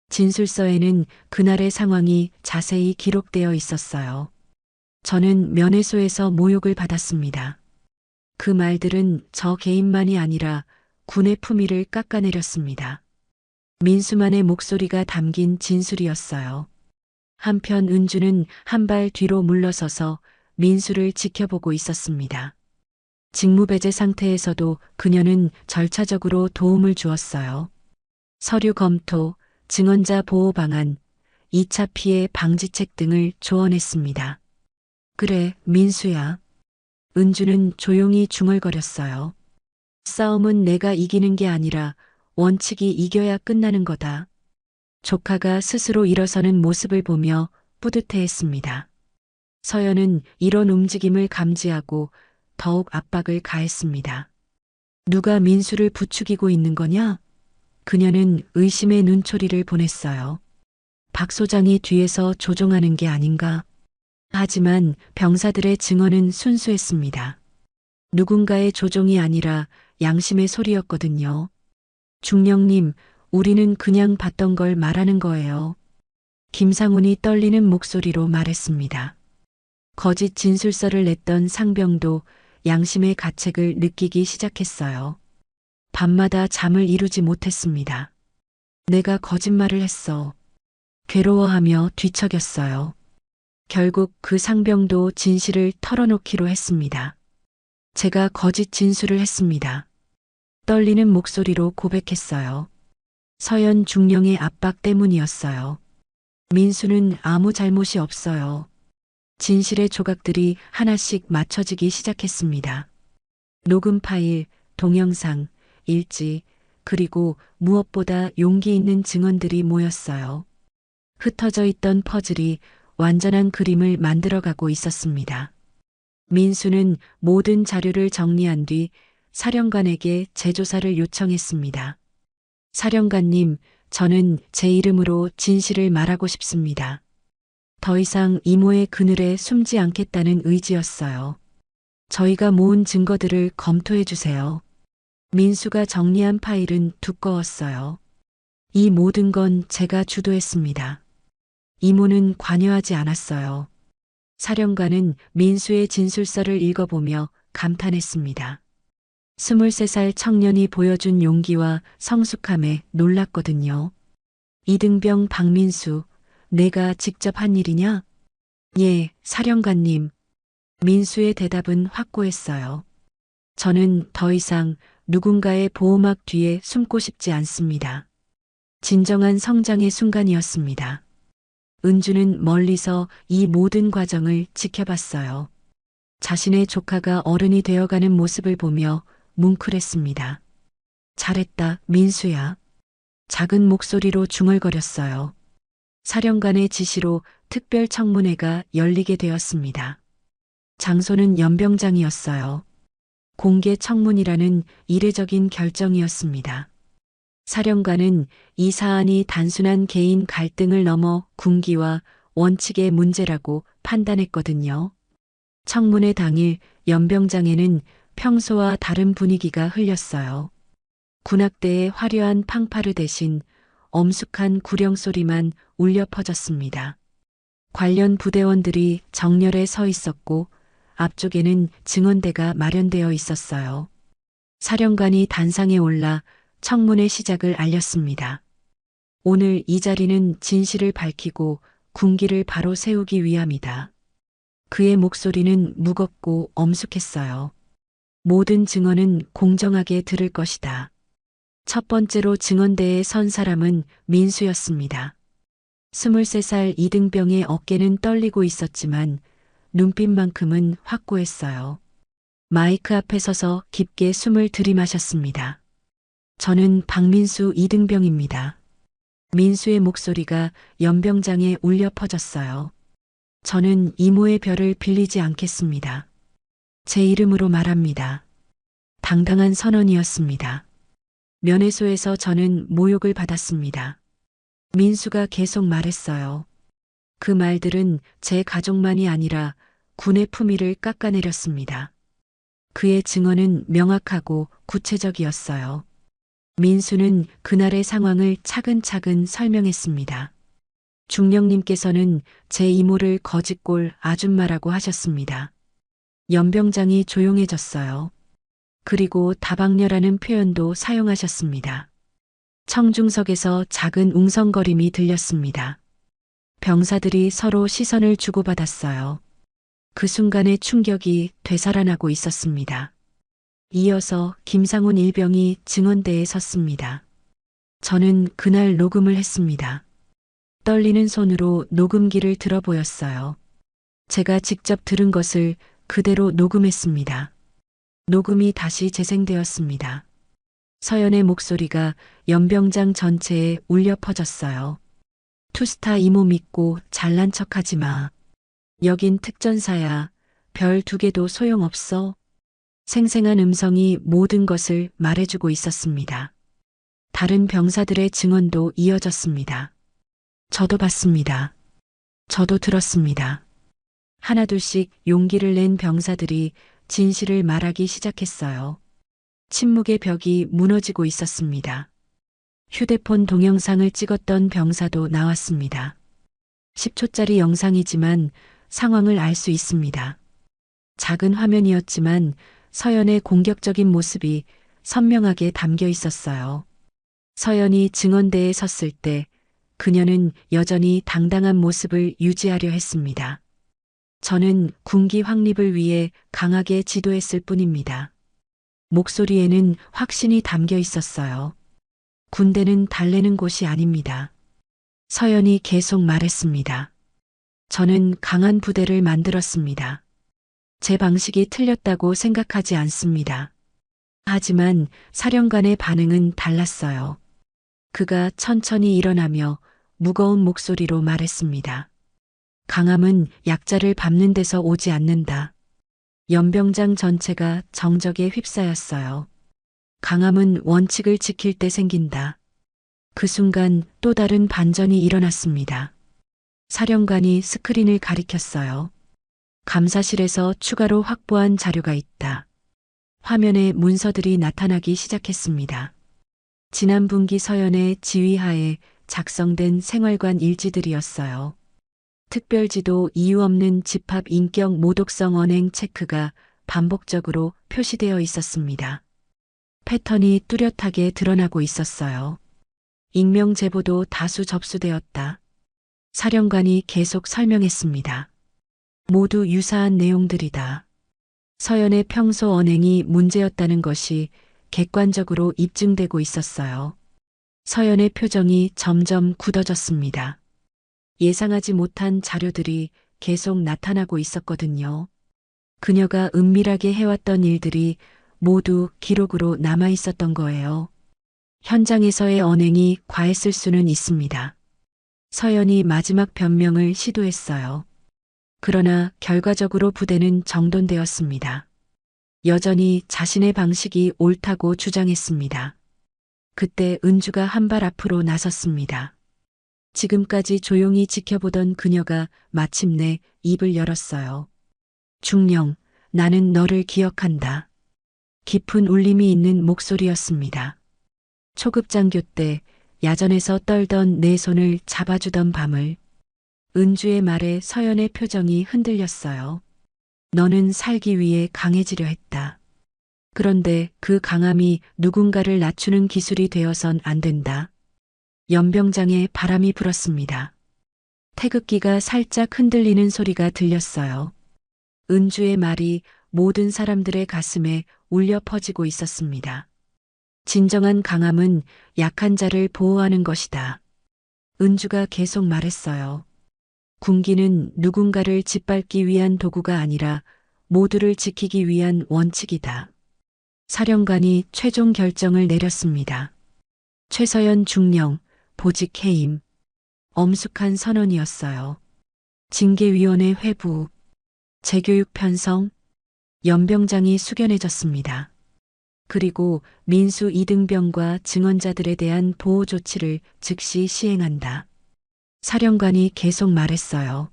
진술서에는 그날의 상황이 자세히 기록되어 있었어요. 저는 면회소에서 모욕을 받았습니다. 그 말들은 저 개인만이 아니라 군의 품위를 깎아내렸습니다. 민수만의 목소리가 담긴 진술이었어요. 한편 은주는 한 발 뒤로 물러서서 민수를 지켜보고 있었습니다. 직무배제 상태에서도 그녀는 절차적으로 도움을 주었어요. 서류 검토, 증언자 보호 방안, 2차 피해 방지책 등을 조언했습니다. 그래, 민수야. 은주는 조용히 중얼거렸어요. 싸움은 내가 이기는 게 아니라 원칙이 이겨야 끝나는 거다. 조카가 스스로 일어서는 모습을 보며 뿌듯해했습니다. 서연은 이런 움직임을 감지하고 더욱 압박을 가했습니다. 누가 민수를 부추기고 있는 거냐? 그녀는 의심의 눈초리를 보냈어요. 박 소장이 뒤에서 조종하는 게 아닌가? 하지만 병사들의 증언은 순수했습니다. 누군가의 조종이 아니라 양심의 소리였거든요. 중령님, 우리는 그냥 봤던 걸 말하는 거예요. 김상훈이 떨리는 목소리로 말했습니다. 거짓 진술서를 냈던 상병도 양심의 가책을 느끼기 시작했어요. 밤마다 잠을 이루지 못했습니다. 내가 거짓말을 했어. 괴로워하며 뒤척였어요. 결국 그 상병도 진실을 털어놓기로 했습니다. 제가 거짓 진술을 했습니다. 떨리는 목소리로 고백했어요. 서연 중령의 압박 때문이었어요. 민수는 아무 잘못이 없어요. 진실의 조각들이 하나씩 맞춰지기 시작했습니다. 녹음 파일, 동영상, 일지, 그리고 무엇보다 용기 있는 증언들이 모였어요. 흩어져 있던 퍼즐이 완전한 그림을 만들어가고 있었습니다. 민수는 모든 자료를 정리한 뒤 사령관에게 재조사를 요청했습니다. 사령관님, 저는 제 이름으로 진실을 말하고 싶습니다. 더 이상 이모의 그늘에 숨지 않겠다는 의지였어요. 저희가 모은 증거들을 검토해 주세요. 민수가 정리한 파일은 두꺼웠어요. 이 모든 건 제가 주도했습니다. 이모는 관여하지 않았어요. 사령관은 민수의 진술서를 읽어보며 감탄했습니다. 23살 청년이 보여준 용기와 성숙함에 놀랐거든요. 이등병 박민수, 내가 직접 한 일이냐? 예, 사령관님. 민수의 대답은 확고했어요. 저는 더 이상 누군가의 보호막 뒤에 숨고 싶지 않습니다. 진정한 성장의 순간이었습니다. 은주는 멀리서 이 모든 과정을 지켜봤어요. 자신의 조카가 어른이 되어가는 모습을 보며 뭉클했습니다. 잘했다, 민수야. 작은 목소리로 중얼거렸어요. 사령관의 지시로 특별 청문회가 열리게 되었습니다. 장소는 연병장이었어요. 공개 청문이라는 이례적인 결정이었습니다. 사령관은 이 사안이 단순한 개인 갈등을 넘어 군기와 원칙의 문제라고 판단했거든요. 청문회 당일 연병장에는 평소와 다른 분위기가 흘렸어요. 군악대의 화려한 팡파르 대신 엄숙한 구령 소리만 울려 퍼졌습니다. 관련 부대원들이 정렬에 서 있었고 앞쪽에는 증언대가 마련되어 있었어요. 사령관이 단상에 올라 청문회 시작을 알렸습니다. 오늘 이 자리는 진실을 밝히고 군기를 바로 세우기 위함이다. 그의 목소리는 무겁고 엄숙했어요. 모든 증언은 공정하게 들을 것이다. 첫 번째로 증언대에 선 사람은 민수였습니다. 23살 이등병의 어깨는 떨리고 있었지만 눈빛만큼은 확고했어요. 마이크 앞에 서서 깊게 숨을 들이마셨습니다. 저는 박민수 이등병입니다. 민수의 목소리가 연병장에 울려 퍼졌어요. 저는 이모의 별을 빌리지 않겠습니다. 제 이름으로 말합니다. 당당한 선언이었습니다. 면회소에서 저는 모욕을 받았습니다. 민수가 계속 말했어요. 그 말들은 제 가족만이 아니라 군의 품위를 깎아내렸습니다. 그의 증언은 명확하고 구체적이었어요. 민수는 그날의 상황을 차근차근 설명했습니다. 중령님께서는 제 이모를 거짓골 아줌마라고 하셨습니다. 연병장이 조용해졌어요. 그리고 다방녀라는 표현도 사용하셨습니다. 청중석에서 작은 웅성거림이 들렸습니다. 병사들이 서로 시선을 주고받았어요. 그 순간의 충격이 되살아나고 있었습니다. 이어서 김상훈 일병이 증언대에 섰습니다. 저는 그날 녹음을 했습니다. 떨리는 손으로 녹음기를 들어 보였어요. 제가 직접 들은 것을 그대로 녹음했습니다. 녹음이 다시 재생되었습니다. 서연의 목소리가 연병장 전체에 울려 퍼졌어요. 투스타 이모 믿고 잘난 척하지 마. 여긴 특전사야. 별 2개도 소용없어. 생생한 음성이 모든 것을 말해주고 있었습니다. 다른 병사들의 증언도 이어졌습니다. 저도 봤습니다. 저도 들었습니다. 하나둘씩 용기를 낸 병사들이 진실을 말하기 시작했어요. 침묵의 벽이 무너지고 있었습니다. 휴대폰 동영상을 찍었던 병사도 나왔습니다. 10초짜리 영상이지만 상황을 알 수 있습니다. 작은 화면이었지만 서연의 공격적인 모습이 선명하게 담겨 있었어요. 서연이 증언대에 섰을 때 그녀는 여전히 당당한 모습을 유지하려 했습니다. 저는 군기 확립을 위해 강하게 지도했을 뿐입니다. 목소리에는 확신이 담겨 있었어요. 군대는 달래는 곳이 아닙니다. 서연이 계속 말했습니다. 저는 강한 부대를 만들었습니다. 제 방식이 틀렸다고 생각하지 않습니다. 하지만 사령관의 반응은 달랐어요. 그가 천천히 일어나며 무거운 목소리로 말했습니다. 강함은 약자를 밟는 데서 오지 않는다. 연병장 전체가 정적에 휩싸였어요. 강함은 원칙을 지킬 때 생긴다. 그 순간 또 다른 반전이 일어났습니다. 사령관이 스크린을 가리켰어요. 감사실에서 추가로 확보한 자료가 있다. 화면에 문서들이 나타나기 시작했습니다. 지난 분기 서연의 지휘하에 작성된 생활관 일지들이었어요. 특별지도 이유 없는 집합 인격 모독성 언행 체크가 반복적으로 표시되어 있었습니다. 패턴이 뚜렷하게 드러나고 있었어요. 익명 제보도 다수 접수되었다. 사령관이 계속 설명했습니다. 모두 유사한 내용들이다. 서연의 평소 언행이 문제였다는 것이 객관적으로 입증되고 있었어요. 서연의 표정이 점점 굳어졌습니다. 예상하지 못한 자료들이 계속 나타나고 있었거든요. 그녀가 은밀하게 해왔던 일들이 모두 기록으로 남아 있었던 거예요. 현장에서의 언행이 과했을 수는 있습니다. 서연이 마지막 변명을 시도했어요. 그러나 결과적으로 부대는 정돈되었습니다. 여전히 자신의 방식이 옳다고 주장했습니다. 그때 은주가 한 발 앞으로 나섰습니다. 지금까지 조용히 지켜보던 그녀가 마침내 입을 열었어요. 중령, 나는 너를 기억한다. 깊은 울림이 있는 목소리였습니다. 초급장교 때 야전에서 떨던 내 손을 잡아주던 밤을. 은주의 말에 서연의 표정이 흔들렸어요. 너는 살기 위해 강해지려 했다. 그런데 그 강함이 누군가를 낮추는 기술이 되어선 안 된다. 연병장에 바람이 불었습니다. 태극기가 살짝 흔들리는 소리가 들렸어요. 은주의 말이 모든 사람들의 가슴에 울려 퍼지고 있었습니다. 진정한 강함은 약한 자를 보호하는 것이다. 은주가 계속 말했어요. 군기는 누군가를 짓밟기 위한 도구가 아니라 모두를 지키기 위한 원칙이다. 사령관이 최종 결정을 내렸습니다. 최서연 중령, 보직 해임. 엄숙한 선언이었어요. 징계위원회 회부, 재교육 편성, 연병장이 숙연해졌습니다. 그리고 민수 이등병과 증언자들에 대한 보호 조치를 즉시 시행한다. 사령관이 계속 말했어요.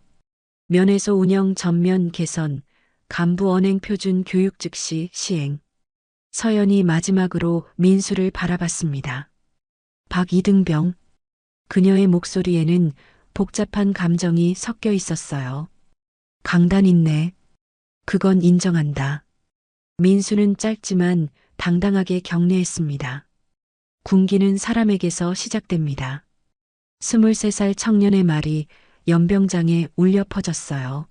면회소 운영 전면 개선, 간부 언행 표준 교육 즉시 시행. 서연이 마지막으로 민수를 바라봤습니다. 박 이등병. 그녀의 목소리에는 복잡한 감정이 섞여 있었어요. 강단 있네. 그건 인정한다. 민수는 짧지만 당당하게 격려했습니다. 군기는 사람에게서 시작됩니다. 23살 청년의 말이 연병장에 울려 퍼졌어요.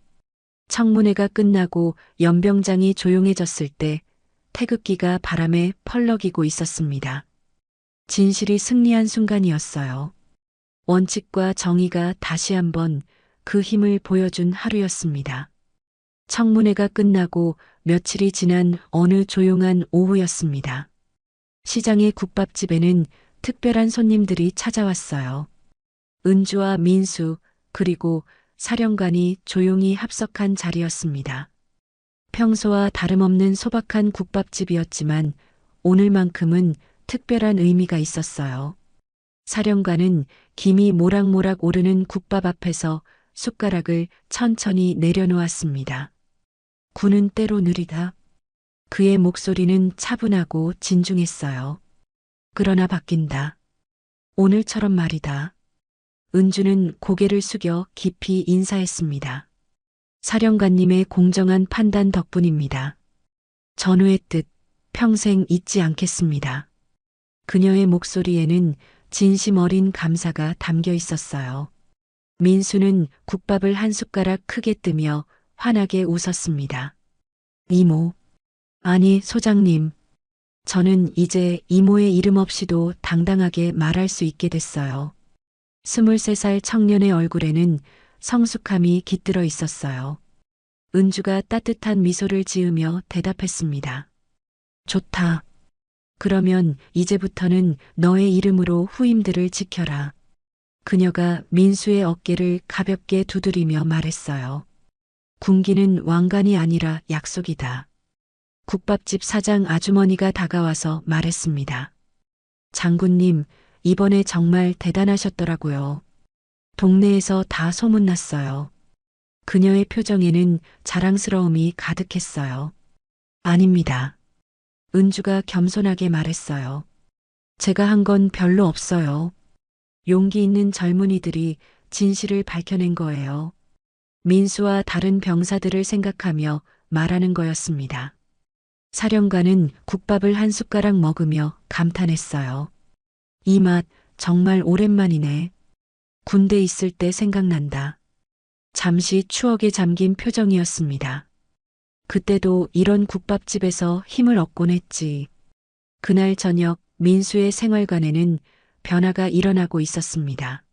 청문회가 끝나고 연병장이 조용해졌을 때 태극기가 바람에 펄럭이고 있었습니다. 진실이 승리한 순간이었어요. 원칙과 정의가 다시 한번 그 힘을 보여준 하루였습니다. 청문회가 끝나고 며칠이 지난 어느 조용한 오후였습니다. 시장의 국밥집에는 특별한 손님들이 찾아왔어요. 은주와 민수 그리고 사령관이 조용히 합석한 자리였습니다. 평소와 다름없는 소박한 국밥집이었지만 오늘만큼은 특별한 의미가 있었어요. 사령관은 김이 모락모락 오르는 국밥 앞에서 숟가락을 천천히 내려놓았습니다. 군은 때로 느리다. 그의 목소리는 차분하고 진중했어요. 그러나 바뀐다. 오늘처럼 말이다. 은주는 고개를 숙여 깊이 인사했습니다. 사령관님의 공정한 판단 덕분입니다. 전우의 뜻 평생 잊지 않겠습니다. 그녀의 목소리에는 진심 어린 감사가 담겨 있었어요. 민수는 국밥을 한 숟가락 크게 뜨며 환하게 웃었습니다. 이모. 아니, 소장님. 저는 이제 이모의 이름 없이도 당당하게 말할 수 있게 됐어요. 23살 청년의 얼굴에는 성숙함이 깃들어 있었어요. 은주가 따뜻한 미소를 지으며 대답했습니다. 좋다. 그러면 이제부터는 너의 이름으로 후임들을 지켜라. 그녀가 민수의 어깨를 가볍게 두드리며 말했어요. 군기는 왕관이 아니라 약속이다. 국밥집 사장 아주머니가 다가와서 말했습니다. 장군님, 이번에 정말 대단하셨더라고요. 동네에서 다 소문났어요. 그녀의 표정에는 자랑스러움이 가득했어요. 아닙니다. 은주가 겸손하게 말했어요. 제가 한 건 별로 없어요. 용기 있는 젊은이들이 진실을 밝혀낸 거예요. 민수와 다른 병사들을 생각하며 말하는 거였습니다. 사령관은 국밥을 한 숟가락 먹으며 감탄했어요. 이 맛 정말 오랜만이네. 군대 있을 때 생각난다. 잠시 추억에 잠긴 표정이었습니다. 그때도 이런 국밥집에서 힘을 얻곤 했지. 그날 저녁 민수의 생활관에는 변화가 일어나고 있었습니다.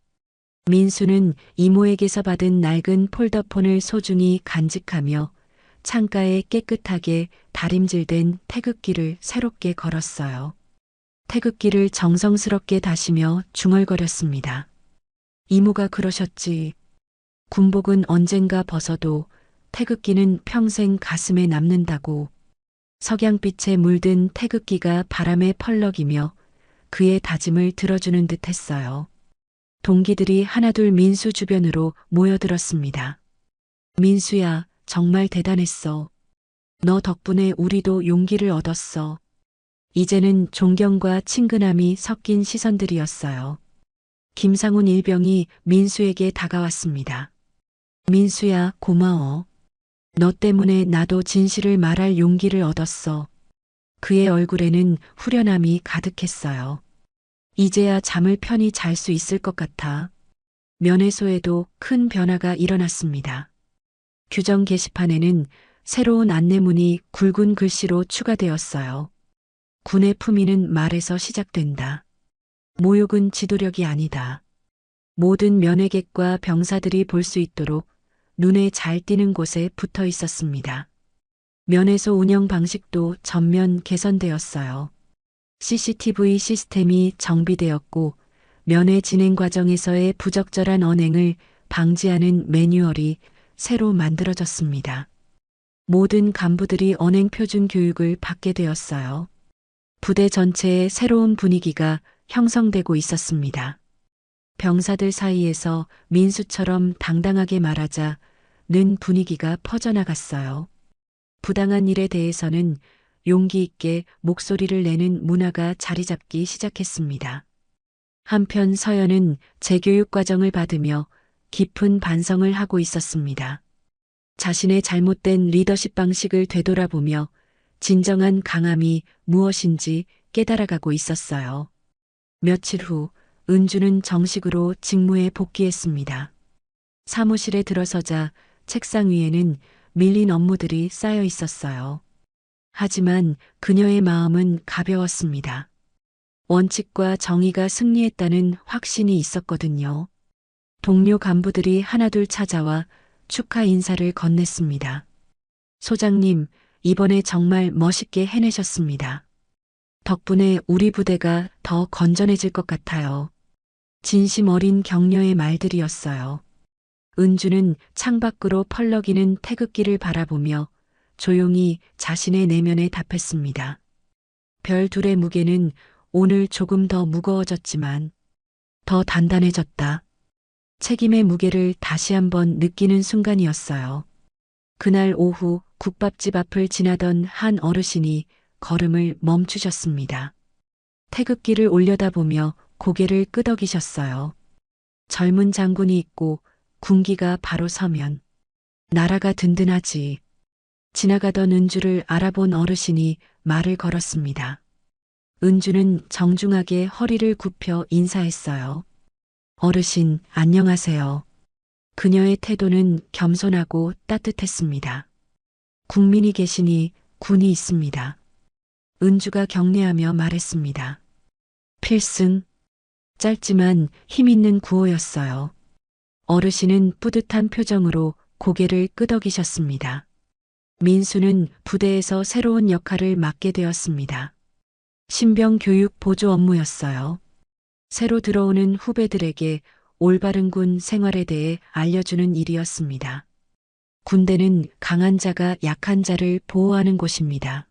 민수는 이모에게서 받은 낡은 폴더폰을 소중히 간직하며 창가에 깨끗하게 다림질된 태극기를 새롭게 걸었어요. 태극기를 정성스럽게 다시며 중얼거렸습니다. 이모가 그러셨지. 군복은 언젠가 벗어도 태극기는 평생 가슴에 남는다고. 석양빛에 물든 태극기가 바람에 펄럭이며 그의 다짐을 들어주는 듯 했어요. 동기들이 하나둘 민수 주변으로 모여들었습니다. 민수야, 정말 대단했어. 너 덕분에 우리도 용기를 얻었어. 이제는 존경과 친근함이 섞인 시선들이었어요. 김상훈 일병이 민수에게 다가왔습니다. 민수야, 고마워. 너 때문에 나도 진실을 말할 용기를 얻었어. 그의 얼굴에는 후련함이 가득했어요. 이제야 잠을 편히 잘 수 있을 것 같아. 면회소에도 큰 변화가 일어났습니다. 규정 게시판에는 새로운 안내문이 굵은 글씨로 추가되었어요. 군의 품위는 말에서 시작된다. 모욕은 지도력이 아니다. 모든 면회객과 병사들이 볼 수 있도록 눈에 잘 띄는 곳에 붙어 있었습니다. 면회소 운영 방식도 전면 개선되었어요. CCTV 시스템이 정비되었고 면회 진행 과정에서의 부적절한 언행을 방지하는 매뉴얼이 새로 만들어졌습니다. 모든 간부들이 언행 표준 교육을 받게 되었어요. 부대 전체에 새로운 분위기가 형성되고 있었습니다. 병사들 사이에서 민수처럼 당당하게 말하자 는 분위기가 퍼져나갔어요. 부당한 일에 대해서는 용기 있게 목소리를 내는 문화가 자리 잡기 시작했습니다. 한편 서연은 재교육 과정을 받으며 깊은 반성을 하고 있었습니다. 자신의 잘못된 리더십 방식을 되돌아보며 진정한 강함이 무엇인지 깨달아가고 있었어요. 며칠 후 은주는 정식으로 직무에 복귀했습니다. 사무실에 들어서자 책상 위에는 밀린 업무들이 쌓여 있었어요. 하지만 그녀의 마음은 가벼웠습니다. 원칙과 정의가 승리했다는 확신이 있었거든요. 동료 간부들이 하나둘 찾아와 축하 인사를 건넸습니다. 소장님, 이번에 정말 멋있게 해내셨습니다. 덕분에 우리 부대가 더 건전해질 것 같아요. 진심 어린 격려의 말들이었어요. 은주는 창밖으로 펄럭이는 태극기를 바라보며 조용히 자신의 내면에 답했습니다. 별 둘의 무게는 오늘 조금 더 무거워졌지만 더 단단해졌다. 책임의 무게를 다시 한번 느끼는 순간이었어요. 그날 오후 국밥집 앞을 지나던 한 어르신이 걸음을 멈추셨습니다. 태극기를 올려다보며 고개를 끄덕이셨어요. 젊은 장군이 있고 군기가 바로 서면 나라가 든든하지. 지나가던 은주를 알아본 어르신이 말을 걸었습니다. 은주는 정중하게 허리를 굽혀 인사했어요. 어르신, 안녕하세요. 그녀의 태도는 겸손하고 따뜻했습니다. 국민이 계시니 군이 있습니다. 은주가 경례하며 말했습니다. 필승. 짧지만 힘있는 구호였어요. 어르신은 뿌듯한 표정으로 고개를 끄덕이셨습니다. 민수는 부대에서 새로운 역할을 맡게 되었습니다. 신병 교육 보조 업무였어요. 새로 들어오는 후배들에게 올바른 군 생활에 대해 알려주는 일이었습니다. 군대는 강한 자가 약한 자를 보호하는 곳입니다.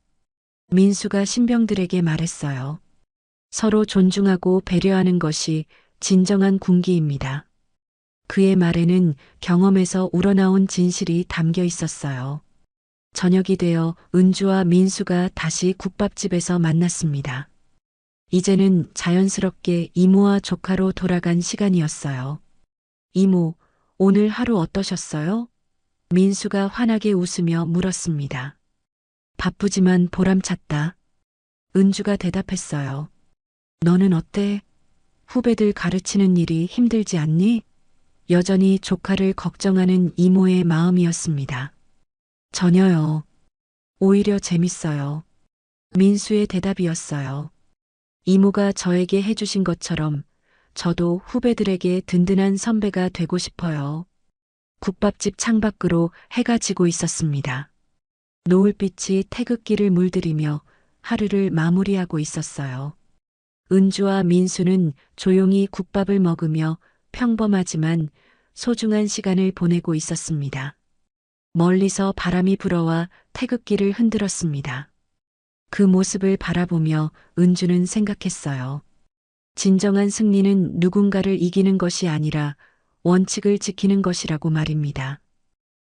민수가 신병들에게 말했어요. 서로 존중하고 배려하는 것이 진정한 군기입니다. 그의 말에는 경험에서 우러나온 진실이 담겨 있었어요. 저녁이 되어 은주와 민수가 다시 국밥집에서 만났습니다. 이제는 자연스럽게 이모와 조카로 돌아간 시간이었어요. 이모, 오늘 하루 어떠셨어요? 민수가 환하게 웃으며 물었습니다. 바쁘지만 보람찼다. 은주가 대답했어요. 너는 어때? 후배들 가르치는 일이 힘들지 않니? 여전히 조카를 걱정하는 이모의 마음이었습니다. 전혀요. 오히려 재밌어요. 민수의 대답이었어요. 이모가 저에게 해주신 것처럼 저도 후배들에게 든든한 선배가 되고 싶어요. 국밥집 창밖으로 해가 지고 있었습니다. 노을빛이 태극기를 물들이며 하루를 마무리하고 있었어요. 은주와 민수는 조용히 국밥을 먹으며 평범하지만 소중한 시간을 보내고 있었습니다. 멀리서 바람이 불어와 태극기를 흔들었습니다. 그 모습을 바라보며 은주는 생각했어요. 진정한 승리는 누군가를 이기는 것이 아니라 원칙을 지키는 것이라고 말입니다.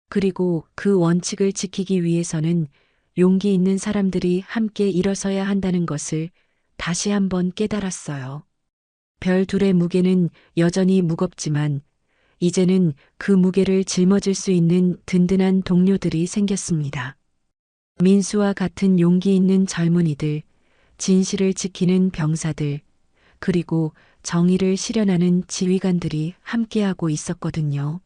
그리고 그 원칙을 지키기 위해서는 용기 있는 사람들이 함께 일어서야 한다는 것을 다시 한번 깨달았어요. 별 둘의 무게는 여전히 무겁지만 이제는 그 무게를 짊어질 수 있는 든든한 동료들이 생겼습니다. 민수와 같은 용기 있는 젊은이들, 진실을 지키는 병사들, 그리고 정의를 실현하는 지휘관들이 함께하고 있었거든요.